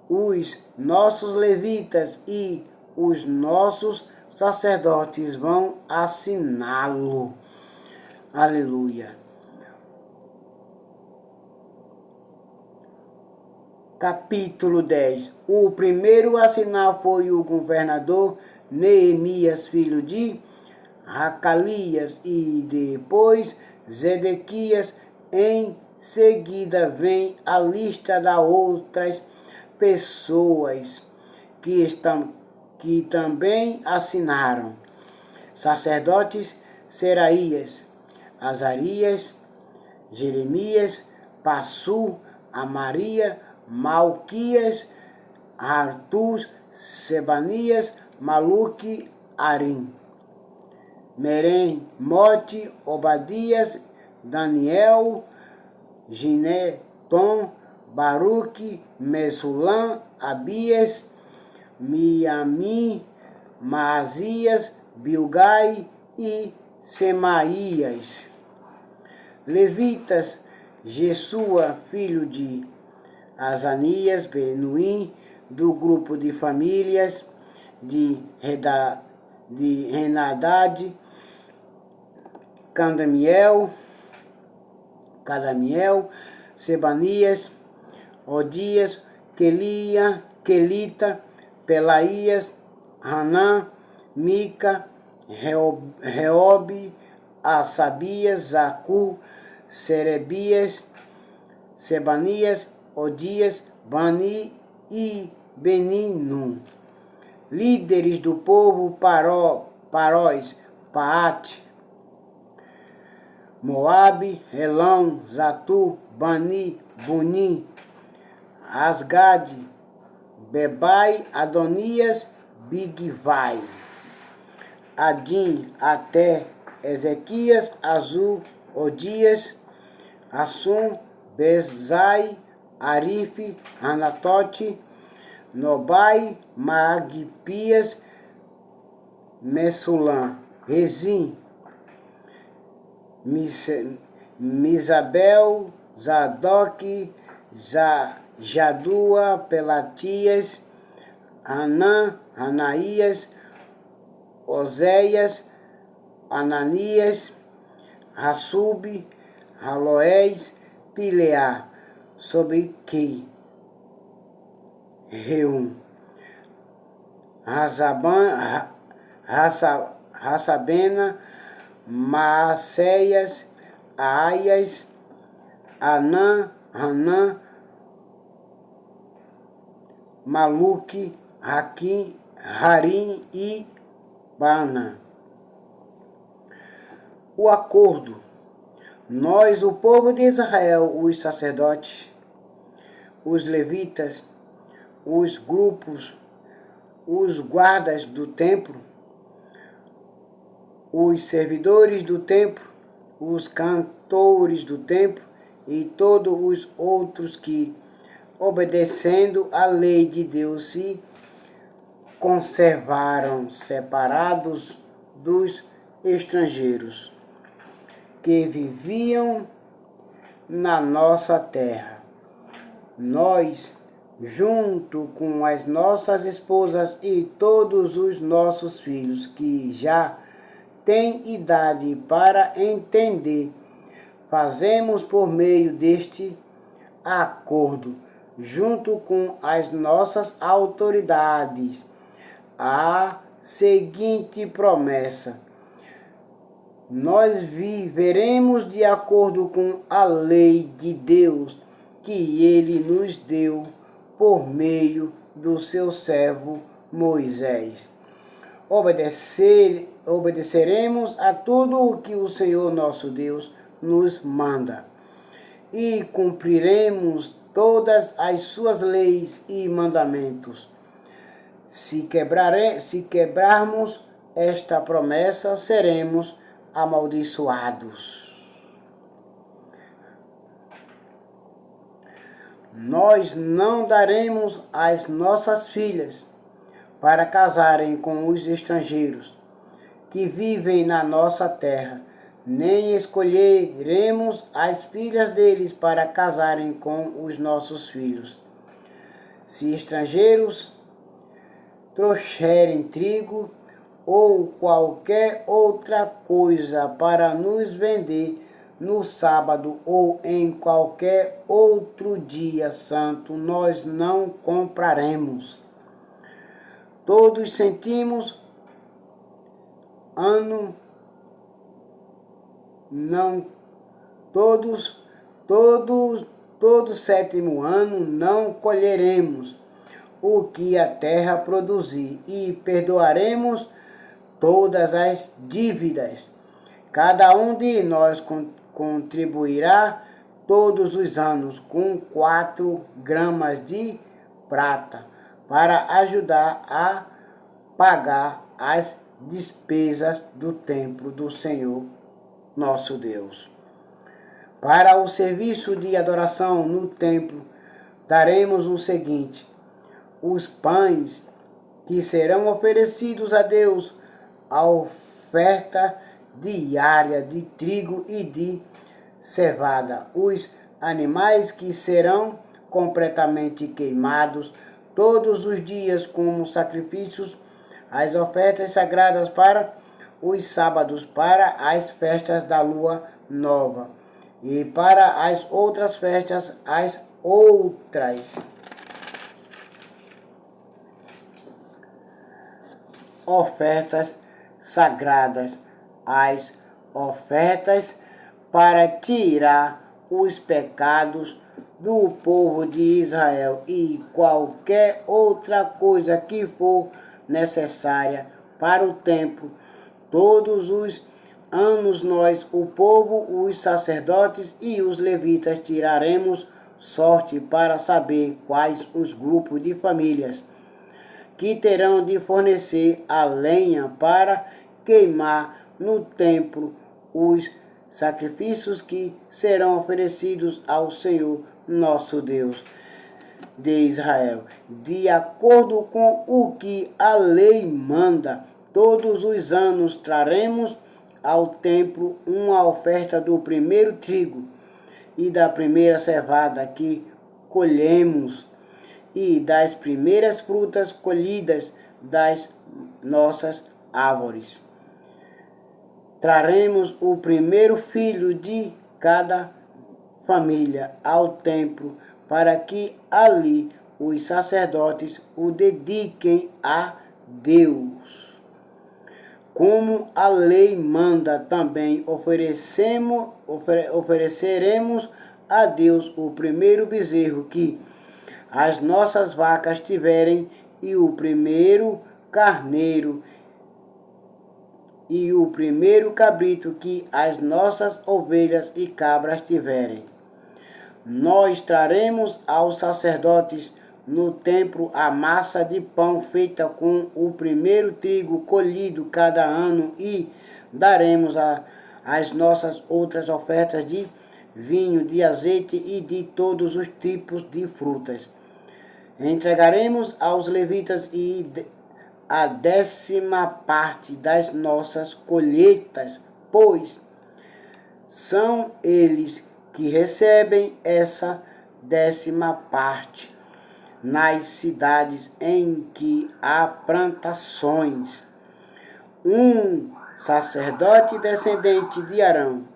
os nossos levitas e os nossos sacerdotes vão assiná-lo. Aleluia. Capítulo 10. O primeiro a assinar foi o governador Neemias, filho de Racalias, e depois Zedequias. Em seguida vem a lista das outras pessoas que também assinaram: sacerdotes Seraías, Azarias, Jeremias, Passur, Amaria, Malquias, Artus, Sebanias, Maluque, Arim, Merem, Mote, Obadias, Daniel, Gineton, Baruque, Mesulam, Abias, Miamim, Maazias, Bilgai e Semaías. Levitas: Jesua, filho de Azanias, Benuim, do grupo de famílias de Henadad, Cadamiel, Sebanias, Odias, Quelita, Pelaías, Hanã, Mica, Reobe, Asabias, Zacur, Serebias, Sebanias, Odias, Bani e Beninum. Líderes do povo: Paróis, Paate, Moabe, Elão, Zatu, Bani, Bunim, Asgade, Bebai, Adonias, Bigvai, Adim, Até, Ezequias, Azul, Odias, Assum, Bezai, Arife, Anatote, Nobai, Magpias, Mesulam, Rezim, Misabel, Zadok, Jadua, Pelatias, Anã, Anaías, Oséias, Ananias, Hassub, Haloés, Pileá, sobre que Reum, Rassabena, Maacéias, Aias, Anã, Hanã, Maluque, Haquim, Harim e Bana. O acordo. Nós, o povo de Israel, os sacerdotes, os levitas, os grupos, os guardas do templo, os servidores do templo, os cantores do templo e todos os outros que, obedecendo à lei de Deus, se conservaram separados dos estrangeiros que viviam na nossa terra. Nós, junto com as nossas esposas e todos os nossos filhos que já têm idade para entender, fazemos por meio deste acordo, junto com as nossas autoridades, a seguinte promessa: nós viveremos de acordo com a lei de Deus que Ele nos deu por meio do seu servo Moisés. Obedeceremos a tudo o que o Senhor nosso Deus nos manda e cumpriremos todas as suas leis e mandamentos. Se quebrarmos esta promessa, seremos amaldiçoados. Nós não daremos as nossas filhas para casarem com os estrangeiros que vivem na nossa terra, nem escolheremos as filhas deles para casarem com os nossos filhos. Se estrangeiros trouxerem trigo ou qualquer outra coisa para nos vender no sábado ou em qualquer outro dia santo, nós não compraremos. Todos sentimos ano não todo sétimo ano não colheremos o que a terra produzir e perdoaremos todas as dívidas. Cada um de nós contribuirá todos os anos com 4 gramas de prata para ajudar a pagar as despesas do templo do Senhor nosso Deus. Para o serviço de adoração no templo, daremos o seguinte: os pães que serão oferecidos a Deus, a oferta diária de trigo e de cevada, os animais que serão completamente queimados todos os dias como sacrifícios, as ofertas sagradas para os sábados, para as festas da lua nova e para as outras festas, as outras ofertas sagradas, as ofertas para tirar os pecados do povo de Israel e qualquer outra coisa que for necessária para o templo. Todos os anos nós, o povo, os sacerdotes e os levitas, tiraremos sorte para saber quais os grupos de famílias que terão de fornecer a lenha para queimar no templo os sacrifícios que serão oferecidos ao Senhor nosso Deus de Israel, de acordo com o que a lei manda. Todos os anos traremos ao templo uma oferta do primeiro trigo e da primeira cevada que colhemos e das primeiras frutas colhidas das nossas árvores. Traremos o primeiro filho de cada família ao templo para que ali os sacerdotes o dediquem a Deus. Como a lei manda, também ofereceremos a Deus o primeiro bezerro que as nossas vacas tiverem e o primeiro carneiro e o primeiro cabrito que as nossas ovelhas e cabras tiverem. Nós traremos aos sacerdotes no templo a massa de pão feita com o primeiro trigo colhido cada ano e daremos as nossas outras ofertas de vinho, de azeite e de todos os tipos de frutas. Entregaremos aos levitas a 10ª parte das nossas colheitas, pois são eles que recebem essa 10ª parte nas cidades em que há plantações. Um sacerdote descendente de Arão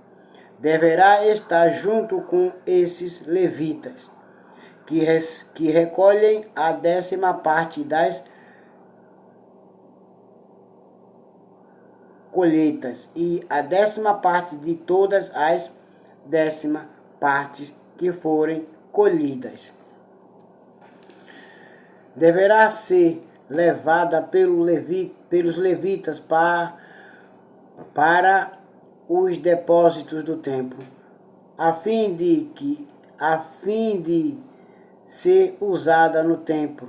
deverá estar junto com esses levitas, que recolhem a 10ª parte das colheitas e a 10ª parte de todas as 10ª partes que forem colhidas. Deverá ser levada pelos levitas para os depósitos do templo, a fim de ser usada no templo.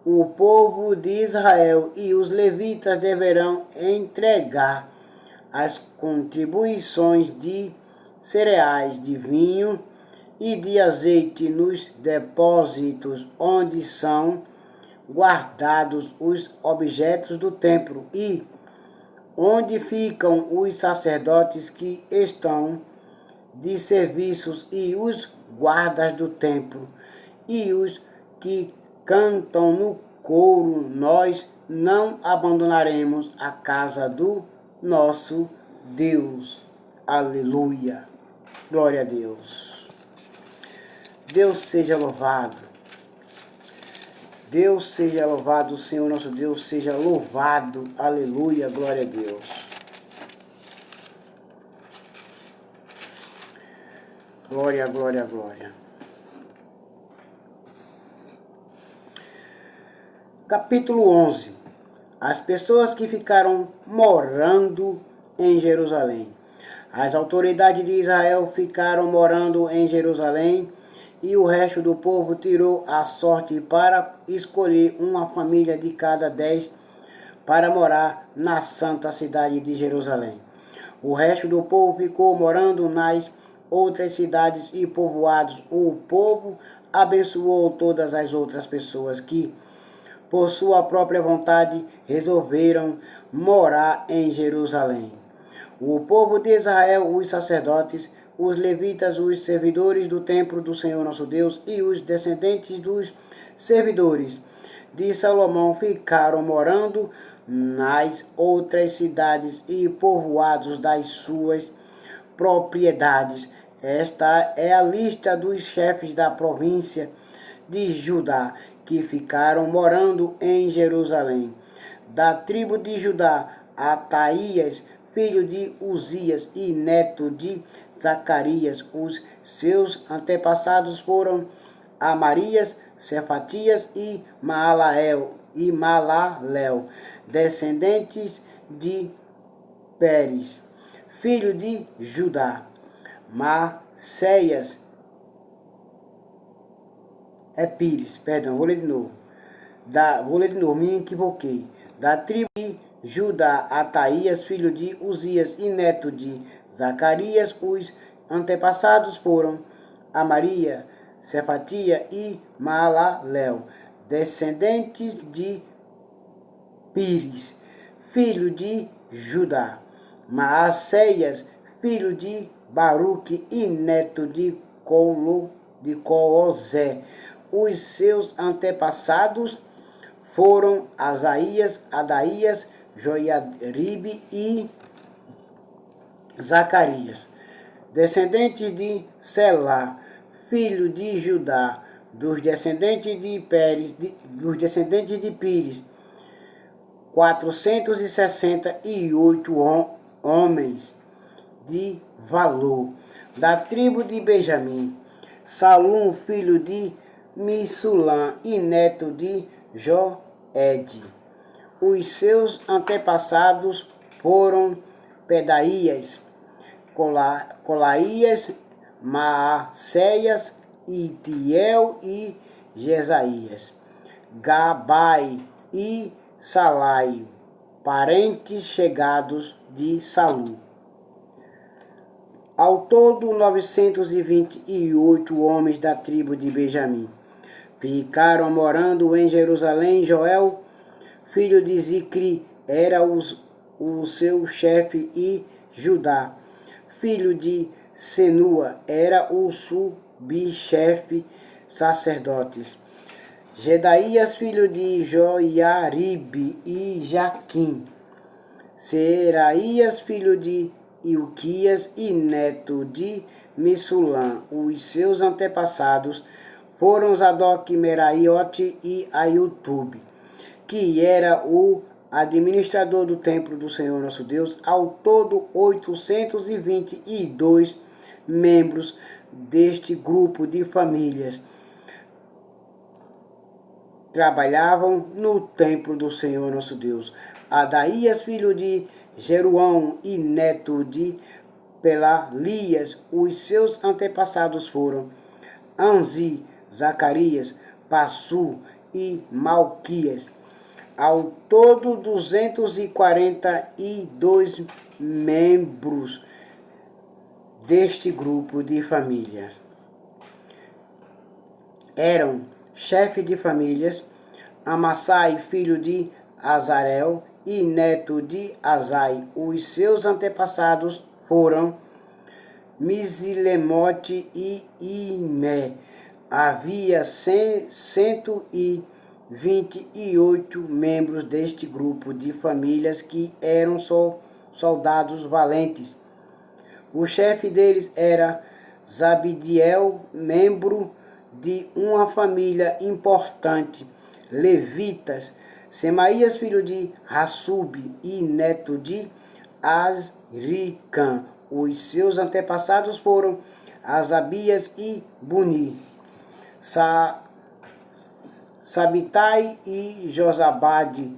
O povo de Israel e os levitas deverão entregar as contribuições de cereais, de vinho e de azeite nos depósitos onde são guardados os objetos do templo e onde ficam os sacerdotes que estão de serviços e os guardas do templo e os que cantam no coro. Nós não abandonaremos a casa do nosso Deus. Aleluia. Glória a Deus. Deus seja louvado. Deus seja louvado, o Senhor nosso Deus seja louvado. Aleluia. Glória a Deus. Glória, glória, glória. Capítulo 11. As pessoas que ficaram morando em Jerusalém. As autoridades de Israel ficaram morando em Jerusalém e o resto do povo tirou a sorte para escolher uma família de cada 10 para morar na santa cidade de Jerusalém. O resto do povo ficou morando nas outras cidades e povoados. O povo abençoou todas as outras pessoas que, por sua própria vontade, resolveram morar em Jerusalém. O povo de Israel, os sacerdotes, os levitas, os servidores do templo do Senhor nosso Deus e os descendentes dos servidores de Salomão ficaram morando nas outras cidades e povoados das suas propriedades. Esta é a lista dos chefes da província de Judá que ficaram morando em Jerusalém. Da tribo de Judá, Ataías, filho de Uzias e neto de Zacarias. Os seus antepassados foram Amarias, Cefatias e Maalalel, descendentes de Pérez, filho de Judá. Maceias, Pires, perdão, vou ler de novo, me equivoquei. Da tribo de Judá, Ataías, filho de Uzias e neto de Zacarias. Os antepassados foram Amaria, Cefatia e Maalalel, descendentes de Pires, filho de Judá. Maceias, filho de Baruque e neto de Coozé. Os seus antepassados foram Asaías, Adaías, Joiaribe e Zacarias, descendentes de Selá, filho de Judá. Dos descendentes de Pires, 468 homens de valor. Da tribo de Benjamim, Salum, filho de Missulã e neto de Joed. Os seus antepassados foram Pedaías, Colaías, Maacéias, Itiel e Jesaías, Gabai e Salai, parentes chegados de Salu. Ao todo, 928 homens da tribo de Benjamim ficaram morando em Jerusalém. Joel, filho de Zicri, era o seu chefe, e Judá, filho de Senua era o subchefe sacerdotes. Jedaías, filho de Joiaribe e Jaquim. Seraías, filho de Ilquias e neto de Missulã. Os seus antepassados foram Zadok, Meraiote e Aiutube, que era o administrador do templo do Senhor nosso Deus. Ao todo 822 membros deste grupo de famílias trabalhavam no templo do Senhor nosso Deus. Adaías, filho de Jeruão e neto de Pelalias, os seus antepassados foram Anzi, Zacarias, Passu e Malquias. Ao todo 242 membros deste grupo de famílias. Eram chefe de famílias Amassai, filho de Azarel e neto de Azai. Os seus antepassados foram Misilemote e Imé. Havia 128 membros deste grupo de famílias que eram soldados valentes. O chefe deles era Zabidiel, membro de uma família importante. Levitas, Semaías, filho de Hassub e neto de Azricam. Os seus antepassados foram Asabias e Buni. Sabitai e Josabade,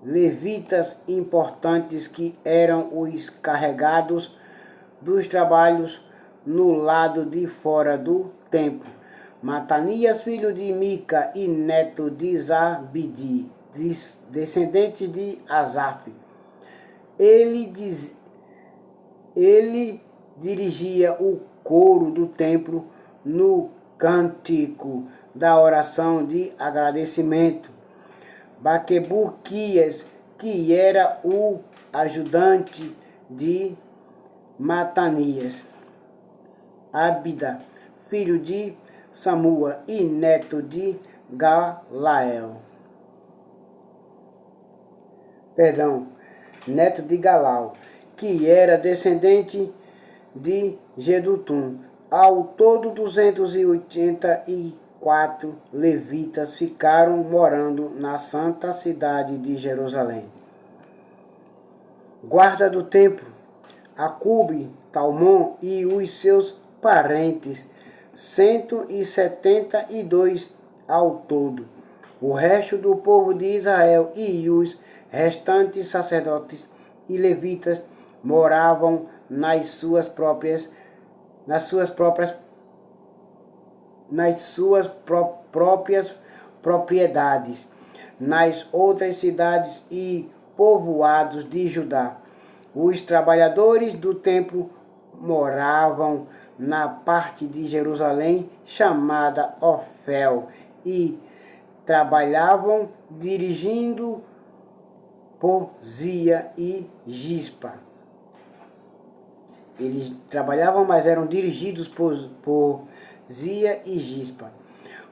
levitas importantes que eram os carregados dos trabalhos no lado de fora do templo. Matanias, filho de Mica e neto de Zabidi, descendente de Asaf. Ele dirigia o coro do templo no cântico da oração de agradecimento. Baquebuquias, que era o ajudante de Matanias. Abida, filho de Samua e neto de neto de Galau, que era descendente de Gedutum. Ao todo 284 levitas ficaram morando na santa cidade de Jerusalém. Guarda do templo, Acube, Talmon e os seus parentes, 172 ao todo. O resto do povo de Israel e os restantes sacerdotes e levitas moravam nas suas próprias propriedades, nas outras cidades e povoados de Judá. Os trabalhadores do templo moravam na parte de Jerusalém chamada Ofel e trabalhavam dirigindo por Zia e Gispa. Eles trabalhavam, mas eram dirigidos por Zia e Gispa.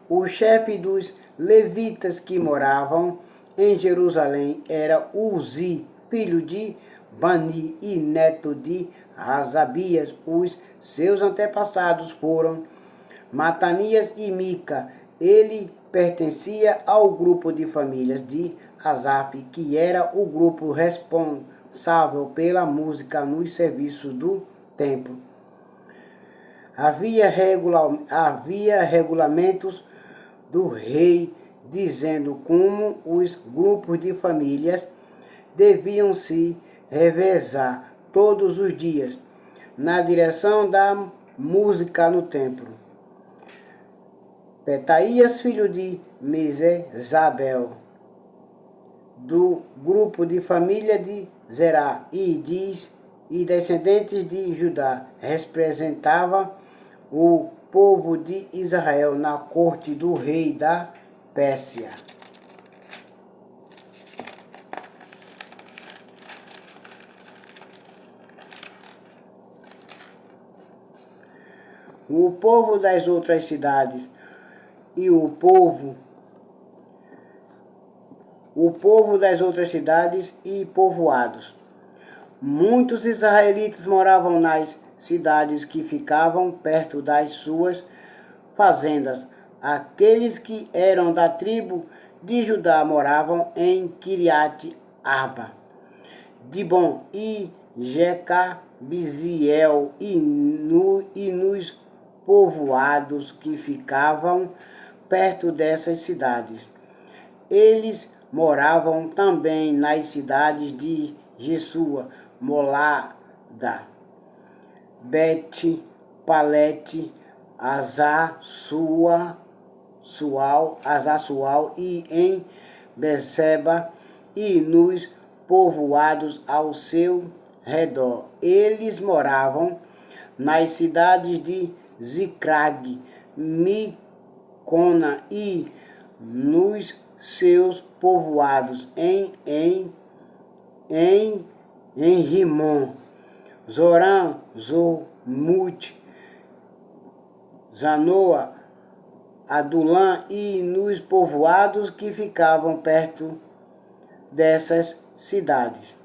O chefe dos levitas que moravam em Jerusalém era Uzi, filho de Bani e neto de Asabias. Os seus antepassados foram Matanias e Mica. Ele pertencia ao grupo de famílias de Asaf, que era o grupo responsável pela música nos serviços do templo. Havia regulamentos do rei dizendo como os grupos de famílias deviam se revezar todos os dias na direção da música no templo. Petaías, filho de Mesezabel, do grupo de família de Zerá e descendentes de Judá, representava o povo de Israel na corte do rei da Pérsia. o povo das outras cidades e o povo das outras cidades e povoados. Muitos israelitas moravam nas cidades que ficavam perto das suas fazendas. Aqueles que eram da tribo de Judá moravam em Kiriat Arba, Dibon e Jecabiziel e nos povoados que ficavam perto dessas cidades. Eles moravam também nas cidades de Jesua, Molada, Bet, Palete, Azassual e em Beceba e nos povoados ao seu redor. Eles moravam nas cidades de Zicrag, Micona e nos seus povoados em Rimon, Zorã, Zormute, Zanoa, Adulã e nos povoados que ficavam perto dessas cidades.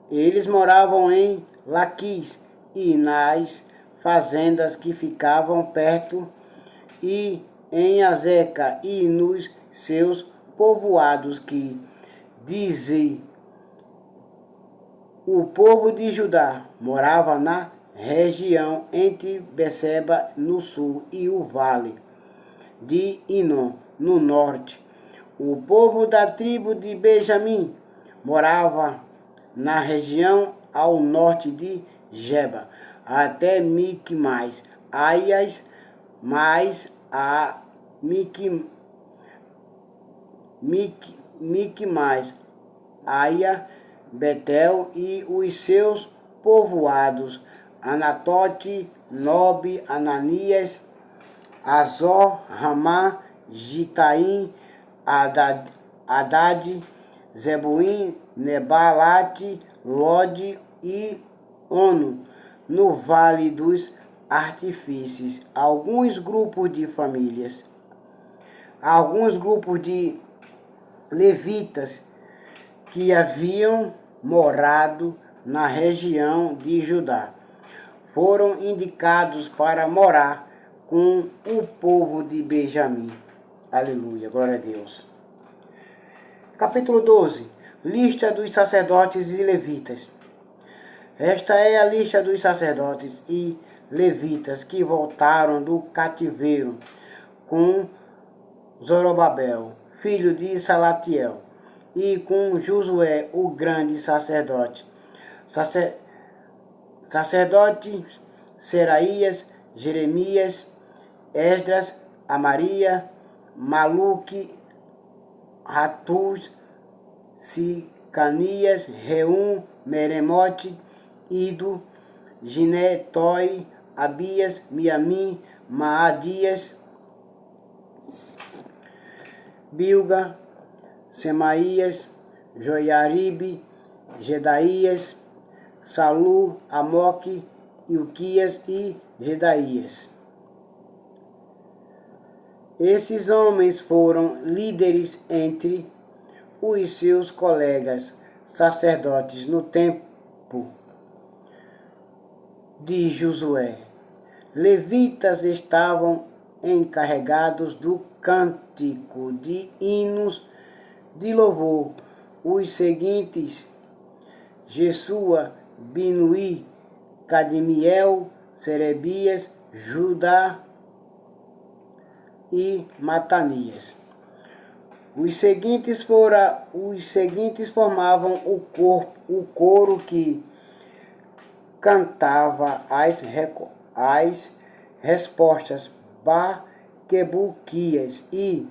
Eles moravam em Laquis e nas fazendas que ficavam perto e em Azeca e nos seus povoados que dizem o povo de Judá morava na região entre Beceba no sul e o vale de Inom no norte. O povo da tribo de Benjamim morava na região ao norte de Geba, até Micmais, Aias, mais a Micmais, Aia, Betel e os seus povoados, Anatote, Nobe, Ananias, Azor, Ramá, Gitaim, Haddad, Zebuim, Nebalate, Lode e Ono, no Vale dos Artifícios. Alguns grupos de famílias, alguns grupos de levitas que haviam morado na região de Judá foram indicados para morar com o povo de Benjamim. Aleluia, glória a Deus. Capítulo 12. Lista dos sacerdotes e levitas. Esta é a lista dos sacerdotes e levitas que voltaram do cativeiro com Zorobabel, filho de Salatiel, e com Josué, o grande sacerdote. Sacerdote Seraías, Jeremias, Esdras, Amaria, Maluque, Ratus, Sicanias, Reum, Meremote, Ido, Ginetói, Abias, Miamim, Maadias, Bilga, Semaías, Joiaribe, Gedaías, Salu, Amoque, Ilquias e Gedaías. Esses homens foram líderes entre os seus colegas sacerdotes no tempo de Josué. Levitas estavam encarregados do cântico de hinos de louvor. Os seguintes: Jesua, Binuí, Cadmiel, Serebias, Judá e Matanias. Os seguintes formavam o coro que cantava as respostas Baquebuquias e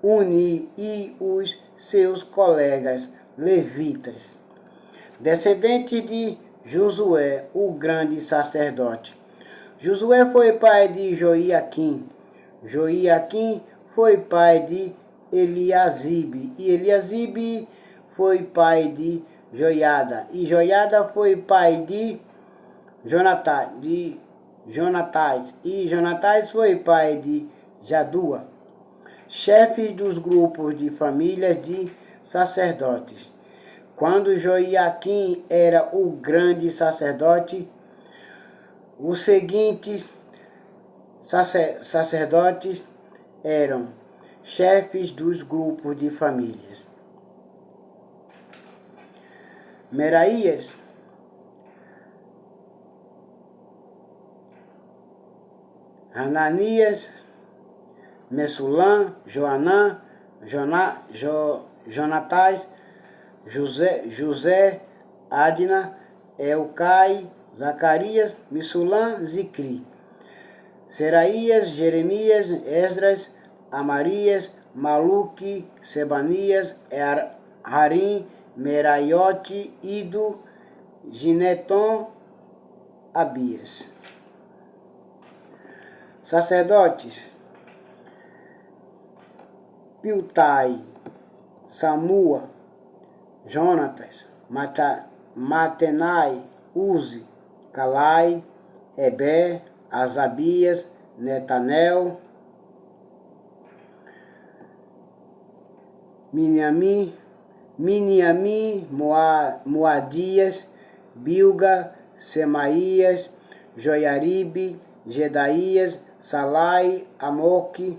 Uni e os seus colegas levitas, descendente de Josué, o grande sacerdote. Josué foi pai de Joiaquim. Joiaquim foi pai de Eliasibe, e Eliasibe foi pai de Joiada, e Joiada foi pai de Jonatas, e Jonatas foi pai de Jadua, chefes dos grupos de famílias de sacerdotes. Quando Joiaquim era o grande sacerdote, os seguintes sacerdotes eram chefes dos grupos de famílias: Meraías, Hananias, Messulam, Joanã, Jonatas, José, Adna, Elcai, Zacarias, Messulam, Zicri, Seraías, Jeremias, Esdras, Amarias, Maluque, Sebanias, Harim, Meraiote, Ido, Gineton, Abias. Sacerdotes: Piltai, Samua, Jonatas, Matenai, Uzi, Calai, Eber, Asabias, Netanel, Miniamim, Moadias, Bilga, Semaías, Joiaribe, Gedaías, Salai, Amoque,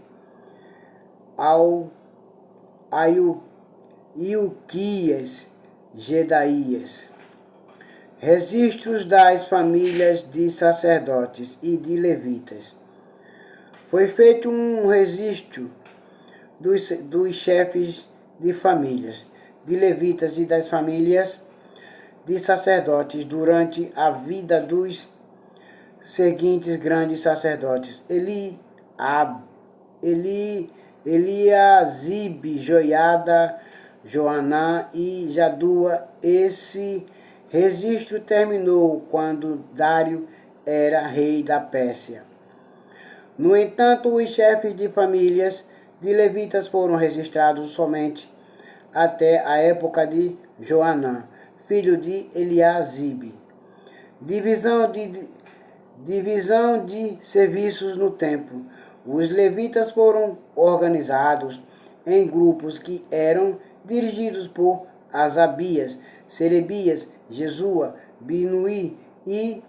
Ilquias, Gedaías. Registros das famílias de sacerdotes e de levitas. Foi feito um registro dos chefes de famílias, de levitas e das famílias de sacerdotes durante a vida dos seguintes grandes sacerdotes: Eliasibe, Joiada, Joanã e Jadua. Esse registro terminou quando Dário era rei da Pérsia. No entanto, os chefes de famílias de levitas foram registrados somente até a época de Joanã, filho de Eliasibe. Divisão de serviços no templo. Os levitas foram organizados em grupos que eram dirigidos por Asabias, Serebias, Jesua, Binuí e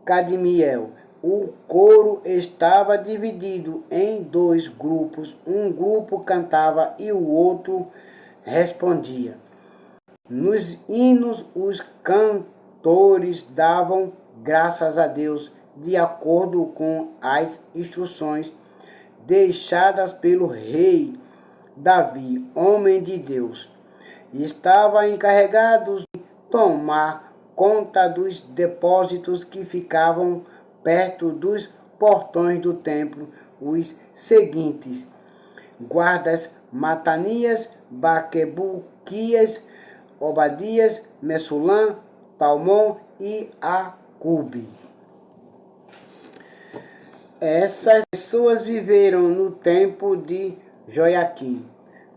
Cadmiel. O coro estava dividido em dois grupos. Um grupo cantava e o outro respondia. Nos hinos, os cantores davam graças a Deus de acordo com as instruções deixadas pelo rei Davi, homem de Deus. Estava encarregado de tomar conta dos depósitos que ficavam perto dos portões do templo, os seguintes guardas: Matanias, Baquebuquias, Obadias, Messulam, Talmon e Acube. Essas pessoas viveram no tempo de Joiaquim,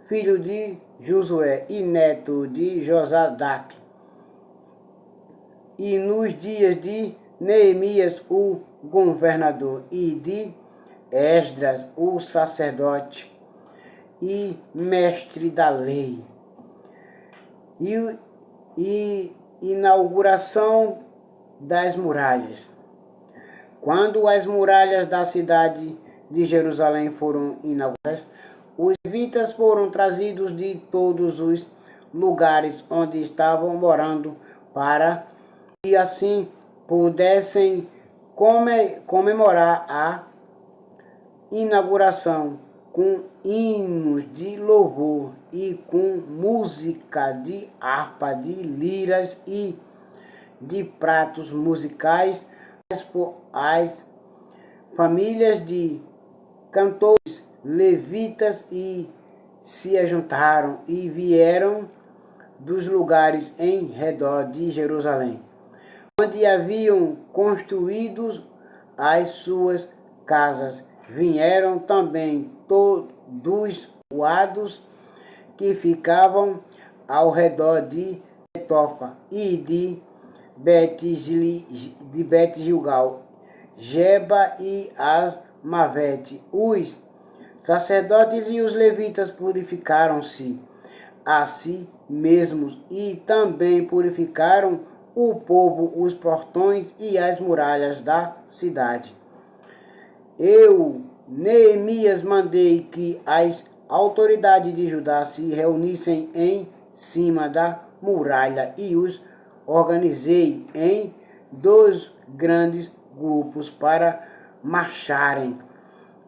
filho de Josué e neto de Josadaque, e nos dias de Neemias, o governador, e de Esdras, o sacerdote e mestre da lei. E inauguração das muralhas. Quando as muralhas da cidade de Jerusalém foram inauguradas, os levitas foram trazidos de todos os lugares onde estavam morando para que assim pudessem comemorar a inauguração com hinos de louvor e com música de harpa, de liras e de pratos musicais. As famílias de cantores levitas se ajuntaram e vieram dos lugares em redor de Jerusalém, onde haviam construído as suas casas. Vieram também dos povoados que ficavam ao redor de Betofa e de Bet-Gilgal Geba e Asmavete. Os sacerdotes e os levitas purificaram-se a si mesmos e também purificaram o povo, os portões e as muralhas da cidade. Eu, Neemias, mandei que as autoridades de Judá se reunissem em cima da muralha e os organizei em 2 grandes grupos para marcharem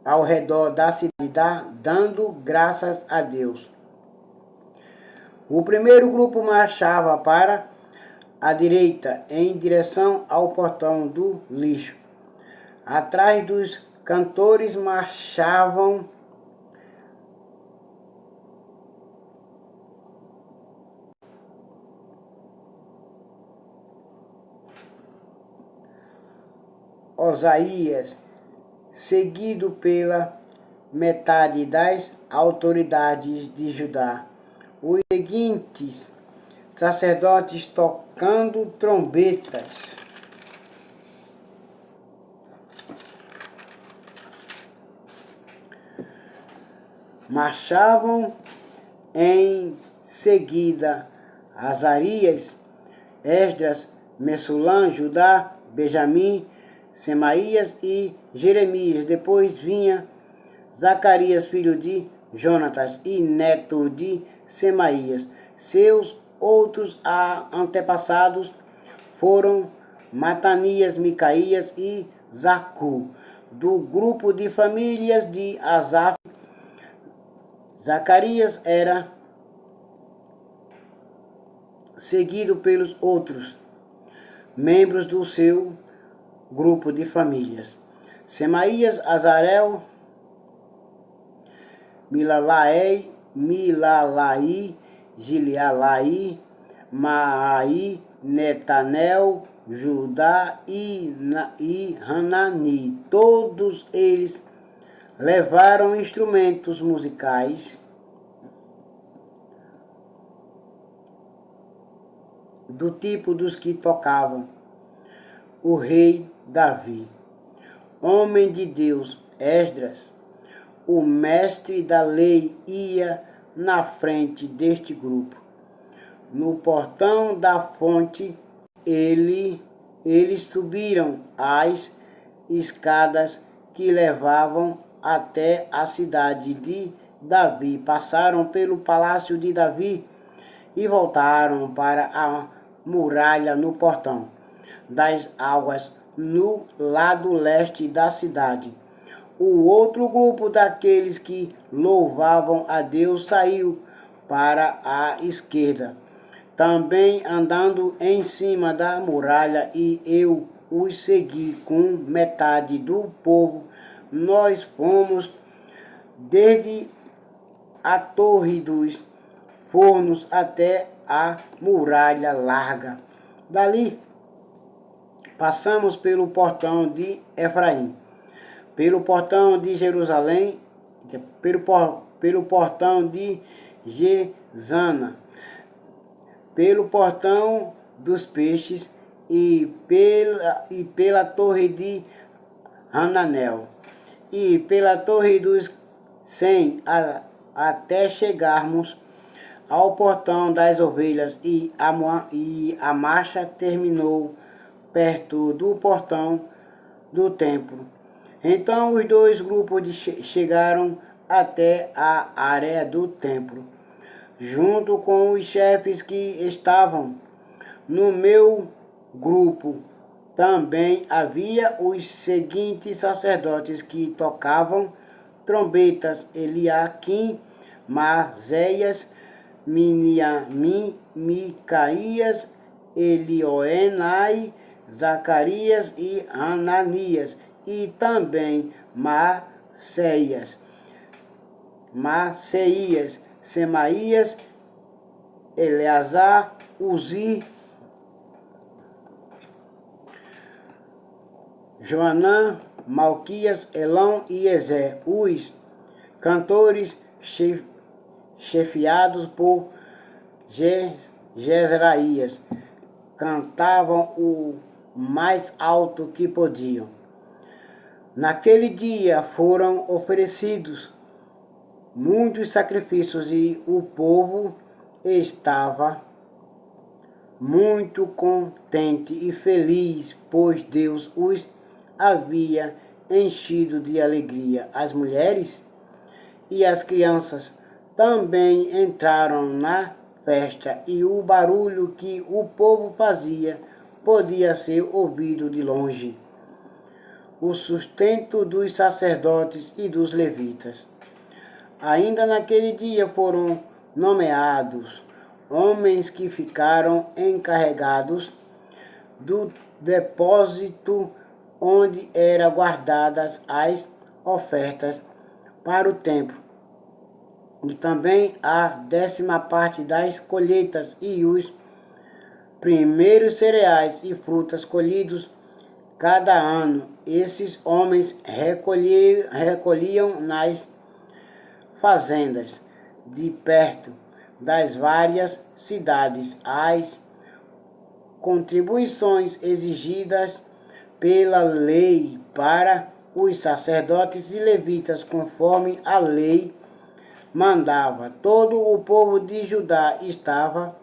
ao redor da cidade, dando graças a Deus. O primeiro grupo marchava para a direita, em direção ao portão do lixo. Atrás dos cantores marchavam Osaías, seguido pela metade das autoridades de Judá. Os seguintes sacerdotes tocando trombetas. Marchavam em seguida Azarias, Esdras, Messulam, Judá, Benjamim, Semaías e Jeremias. Depois vinha Zacarias, filho de Jonatas e neto de Semaías. Seus outros antepassados foram Matanias, Micaías e Zacu. Do grupo de famílias de Asaf, Zacarias era seguido pelos outros membros do seu grupo de famílias: Semaías, Azarel, Milalai, Gilealai, Maai, Netanel, Judá e Hanani. Todos eles levaram instrumentos musicais do tipo dos que tocavam o rei Davi. Homem de Deus, Esdras, o mestre da lei, ia na frente deste grupo. No portão da fonte, eles subiram as escadas que levavam até a cidade de Davi, passaram pelo palácio de Davi e voltaram para a muralha no portão das águas no lado leste da cidade. O outro grupo daqueles que louvavam a Deus saiu para a esquerda, também andando em cima da muralha, e eu os segui com metade do povo. Nós fomos desde a Torre dos Fornos até a muralha larga. Dali passamos pelo portão de Efraim, pelo portão de Jerusalém, pelo portão de Gesana, pelo portão dos peixes e pela torre de Hananel e pela torre dos 100, até chegarmos ao portão das ovelhas, e a marcha terminou perto do portão do templo. Então os 2 grupos chegaram até a área do templo, junto com os chefes que estavam no meu grupo. Também havia os seguintes sacerdotes que tocavam trombetas: Eliaquim, Maséias, Miniamim, Micaías, Elioenai, Zacarias e Ananias, e também Maceias, Semaías, Eleazar, Uzi, Joanã, Malquias, Elão e Ezé. Os cantores chefiados por Jezraías cantavam o mais alto que podiam. Naquele dia foram oferecidos muitos sacrifícios e o povo estava muito contente e feliz, pois Deus os havia enchido de alegria. As mulheres e as crianças também entraram na festa e o barulho que o povo fazia podia ser ouvido de longe. O sustento dos sacerdotes e dos levitas. Ainda naquele dia foram nomeados homens que ficaram encarregados do depósito onde eram guardadas as ofertas para o templo, e também a 10ª parte das colheitas e os primeiros cereais e frutas colhidos cada ano. Esses homens recolhiam nas fazendas de perto das várias cidades as contribuições exigidas pela lei para os sacerdotes e levitas, conforme a lei mandava. Todo o povo de Judá estava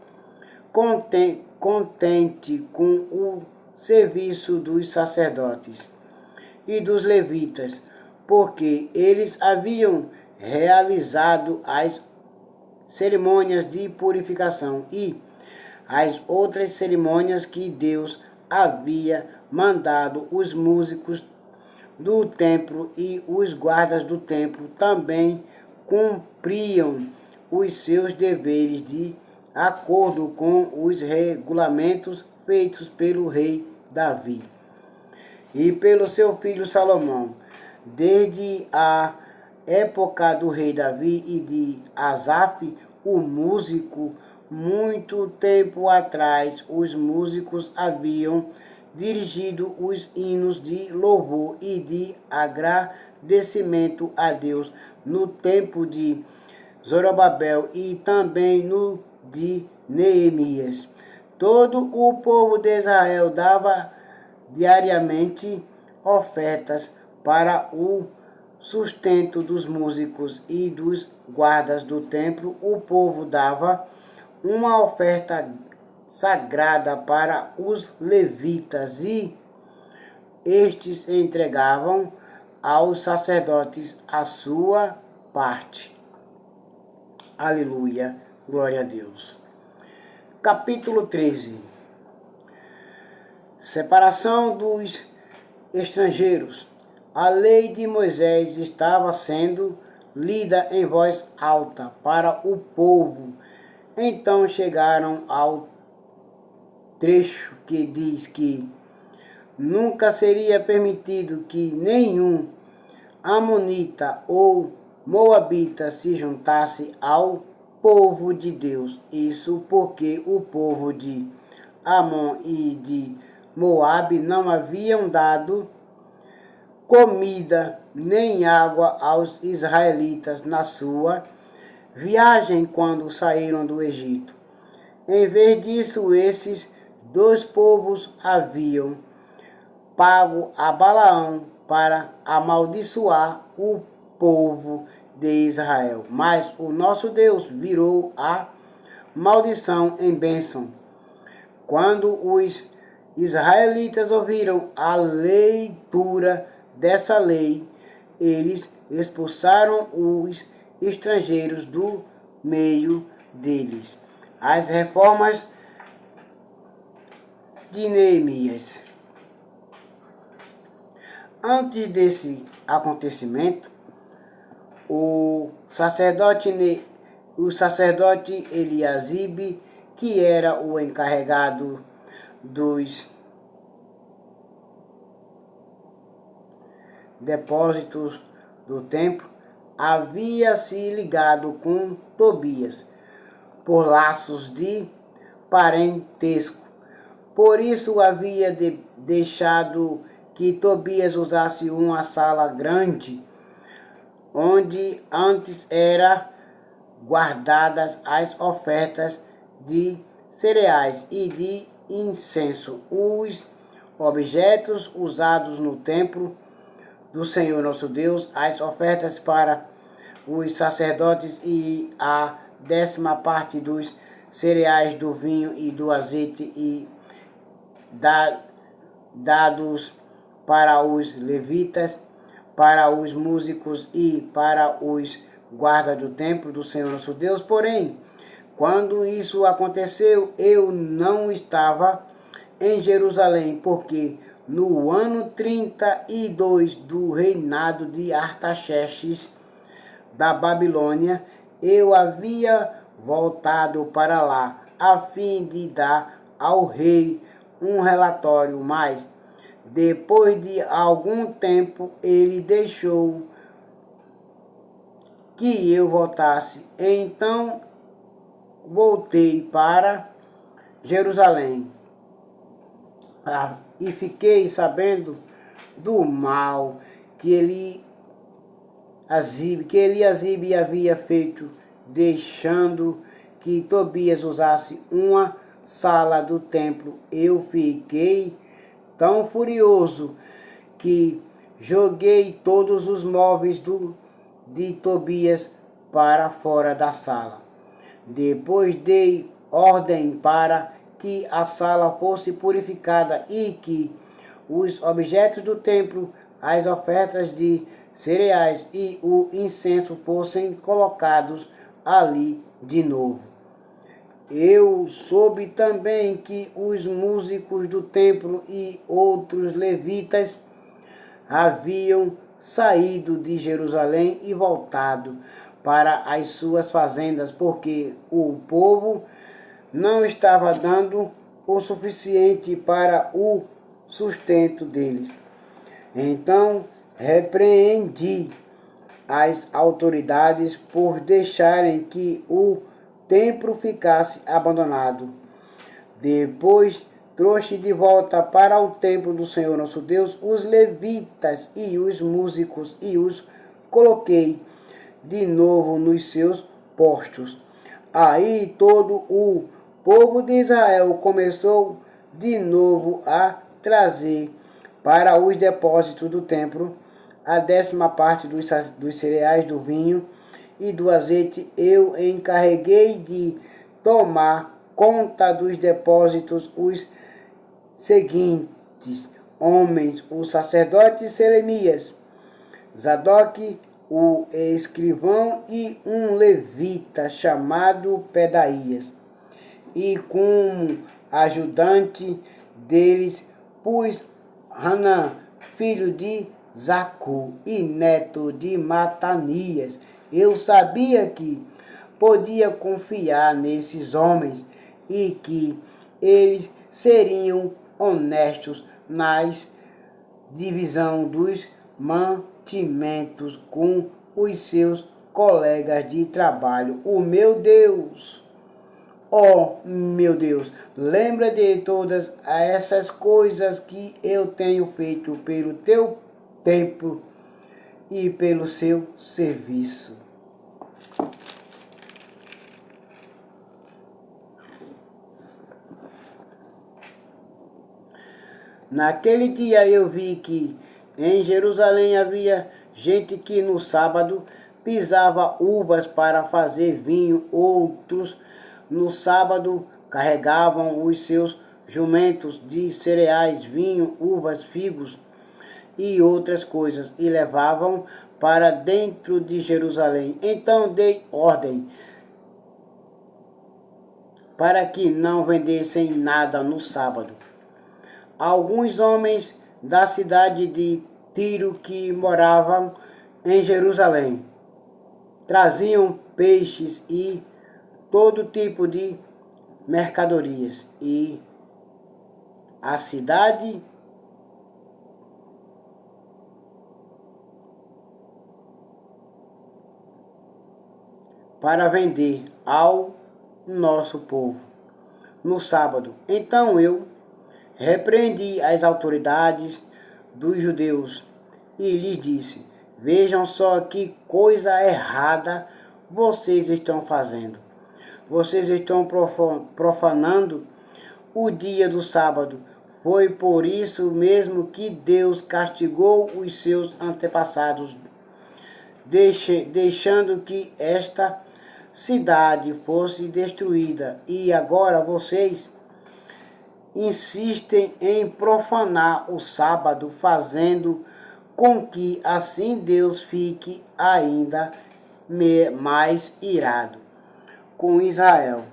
contente com o serviço dos sacerdotes e dos levitas, porque eles haviam realizado as cerimônias de purificação e as outras cerimônias que Deus havia mandado. Os músicos do templo e os guardas do templo também cumpriam os seus deveres de acordo com os regulamentos feitos pelo rei Davi e pelo seu filho Salomão. Desde a época do rei Davi e de Asaf, o músico, muito tempo atrás, os músicos haviam dirigido os hinos de louvor e de agradecimento a Deus no tempo de Zorobabel e também no de Neemias. Todo o povo de Israel dava diariamente ofertas para o sustento dos músicos e dos guardas do templo. O povo dava uma oferta sagrada para os levitas e estes entregavam aos sacerdotes a sua parte. Aleluia, glória a Deus. Capítulo 13. Separação dos estrangeiros. A lei de Moisés estava sendo lida em voz alta para o povo. Então chegaram ao trecho que diz que nunca seria permitido que nenhum amonita ou moabita se juntasse ao povo de Deus. Isso porque o povo de Amon e de Moabe não haviam dado comida nem água aos israelitas na sua viagem quando saíram do Egito. Em vez disso, esses dois povos haviam pago a Balaão para amaldiçoar o povo de Israel. Mas o nosso Deus virou a maldição em bênção. Quando os israelitas ouviram a leitura dessa lei, eles expulsaram os estrangeiros do meio deles. As reformas de Neemias. Antes desse acontecimento, o sacerdote Eliasibe, que era o encarregado dos depósitos do templo, havia se ligado com Tobias por laços de parentesco. Por isso havia deixado que Tobias usasse uma sala grande, onde antes eram guardadas as ofertas de cereais e de incenso. Os objetos usados no templo do Senhor nosso Deus, as ofertas para os sacerdotes e a 10ª parte dos cereais, do vinho e do azeite, e dados para os levitas, para os músicos e para os guardas do templo do Senhor nosso Deus. Porém, quando isso aconteceu, eu não estava em Jerusalém, porque no ano 32 do reinado de Artaxerxes da Babilônia, eu havia voltado para lá, a fim de dar ao rei um relatório, mas depois de algum tempo ele deixou que eu voltasse. Então voltei para Jerusalém e fiquei sabendo do mal que Eliasibe havia feito, deixando que Tobias usasse uma sala do templo. Eu fiquei tão furioso que joguei todos os móveis de Tobias para fora da sala. Depois dei ordem para que a sala fosse purificada e que os objetos do templo, as ofertas de cereais e o incenso fossem colocados ali de novo. Eu soube também que os músicos do templo e outros levitas haviam saído de Jerusalém e voltado para as suas fazendas, porque o povo não estava dando o suficiente para o sustento deles. Então repreendi as autoridades por deixarem que o templo ficasse abandonado. Depois trouxe de volta para o templo do Senhor nosso Deus os levitas e os músicos e os coloquei de novo nos seus postos. Aí todo o povo de Israel começou de novo a trazer para os depósitos do templo a 10ª parte dos cereais, do vinho e do azeite. Eu encarreguei de tomar conta dos depósitos os seguintes homens: o sacerdote Selemias, Zadok, o escrivão, e um levita chamado Pedaías. E como ajudante deles pus Hanã, filho de Zacu e neto de Matanias. Eu sabia que podia confiar nesses homens e que eles seriam honestos nas divisão dos mantimentos com os seus colegas de trabalho. O meu Deus, ó meu Deus, lembra de todas essas coisas que eu tenho feito pelo teu templo e pelo seu serviço. Naquele dia eu vi que em Jerusalém havia gente que no sábado pisava uvas para fazer vinho, outros no sábado carregavam os seus jumentos de cereais, vinho, uvas, figos e outras coisas, e levavam para dentro de Jerusalém. Então dei ordem para que não vendessem nada no sábado. Alguns homens da cidade de Tiro que moravam em Jerusalém traziam peixes e todo tipo de mercadorias, e a cidade para vender ao nosso povo no sábado. Então eu repreendi as autoridades dos judeus e lhes disse: vejam só que coisa errada vocês estão fazendo. Vocês estão profanando o dia do sábado, Foi por isso mesmo que Deus castigou os seus antepassados, deixando que esta cidade fosse destruída. E agora vocês insistem em profanar o sábado, fazendo com que assim Deus fique ainda mais irado com Israel.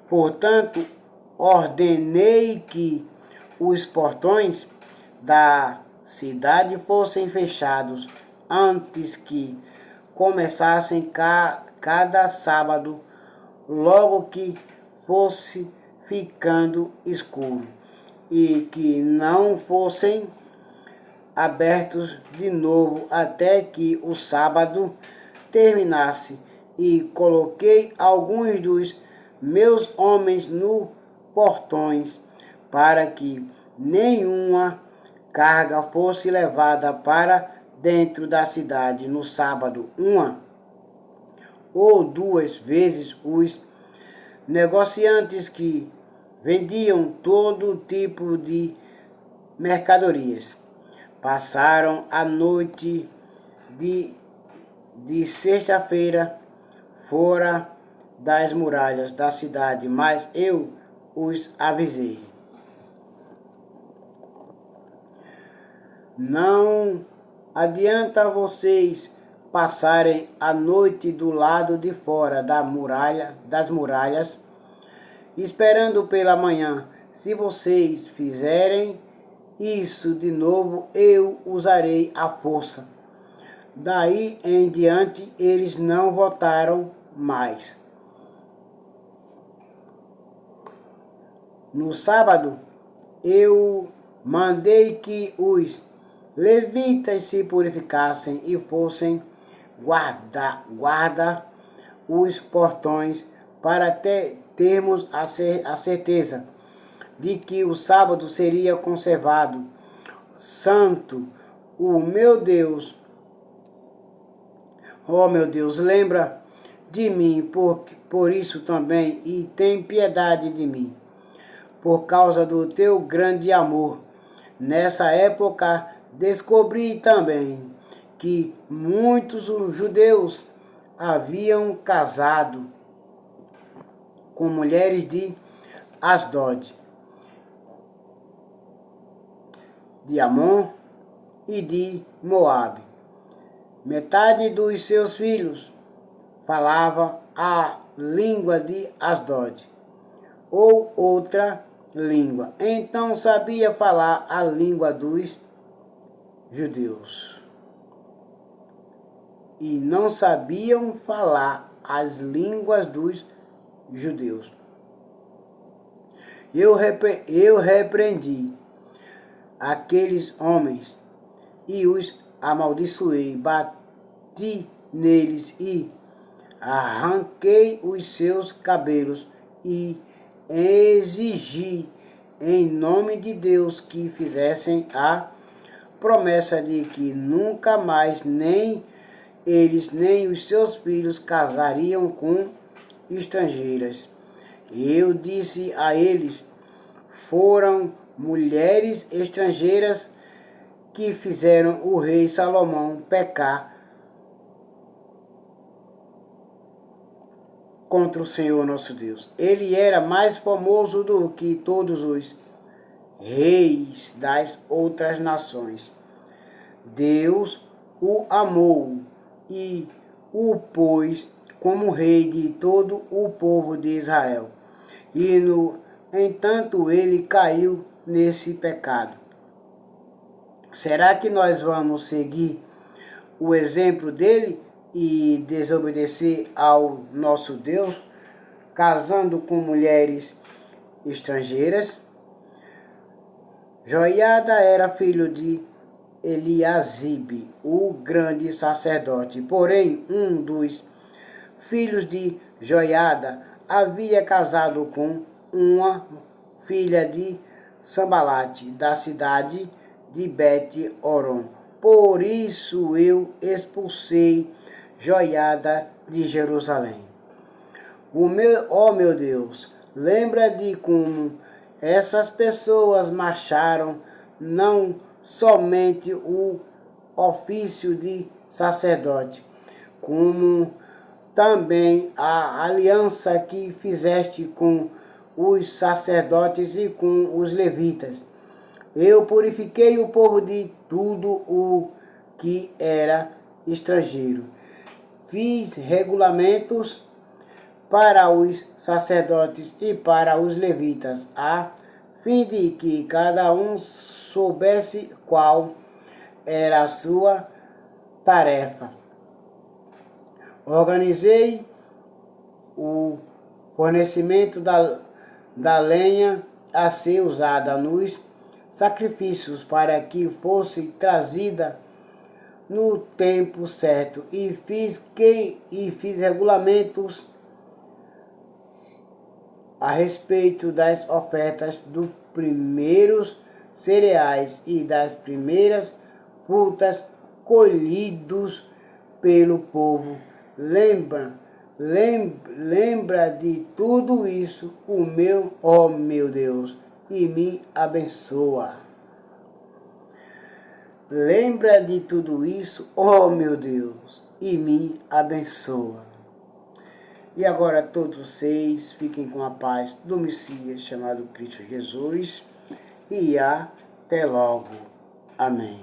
Portanto, ordenei que os portões da cidade fossem fechados antes que começassem cada sábado, logo que fosse ficando escuro, e que não fossem abertos de novo até que o sábado terminasse. E coloquei alguns dos meus homens no portões, para que nenhuma carga fosse levada para dentro da cidade no sábado. Uma ou duas vezes os negociantes que vendiam todo tipo de mercadorias passaram a noite de sexta-feira fora das muralhas da cidade, mas eu os avisei. Não adianta vocês passarem a noite do lado de fora das muralhas, esperando pela manhã. Se vocês fizerem isso de novo, eu usarei a força. Daí em diante, eles não voltaram mais. No sábado, eu mandei que os levitas se purificassem e fossem guarda os portões, para termos a certeza de que o sábado seria conservado santo. O meu Deus, ó meu Deus, lembra de mim por isso também, e tem piedade de mim, por causa do teu grande amor. Nessa época descobri também que muitos judeus haviam casado com mulheres de Asdod, de Amon e de Moabe. Metade dos seus filhos falava a língua de Asdod, ou outra língua. Então sabia falar a língua dos judeus. E não sabiam falar as línguas dos judeus. Eu repreendi aqueles homens e os amaldiçoei, bati neles e arranquei os seus cabelos e exigi em nome de Deus que fizessem a promessa de que nunca mais nem eles nem os seus filhos casariam com estrangeiras. Eu disse a eles: foram mulheres estrangeiras que fizeram o rei Salomão pecar contra o Senhor nosso Deus. Ele era mais famoso do que todos os reis das outras nações. Deus o amou e o pôs como rei de todo o povo de Israel. E no entanto ele caiu nesse pecado. Será que nós vamos seguir o exemplo dele e desobedecer ao nosso Deus, casando com mulheres estrangeiras? Joiada era filho de Eliasibe, o grande sacerdote. Porém, um dos filhos de Joiada havia casado com uma filha de Sambalate, da cidade de Bet-Horon. Por isso eu expulsei Joiada de Jerusalém. Ó meu Deus, lembra de como Essas pessoas marcharam não somente o ofício de sacerdote, como também a aliança que fizeste com os sacerdotes e com os levitas. Eu purifiquei o povo de tudo o que era estrangeiro. Fiz regulamentos para os sacerdotes e para os levitas, a fim de que cada um soubesse qual era a sua tarefa. Organizei o fornecimento da lenha a ser usada nos sacrifícios para que fosse trazida no tempo certo e fiz regulamentos a respeito das ofertas dos primeiros cereais e das primeiras frutas colhidos pelo povo. Lembra de tudo isso, ó meu Deus, e me abençoa. Lembra de tudo isso, ó meu Deus, e me abençoa. E agora todos vocês fiquem com a paz do Messias chamado Cristo Jesus e até logo. Amém.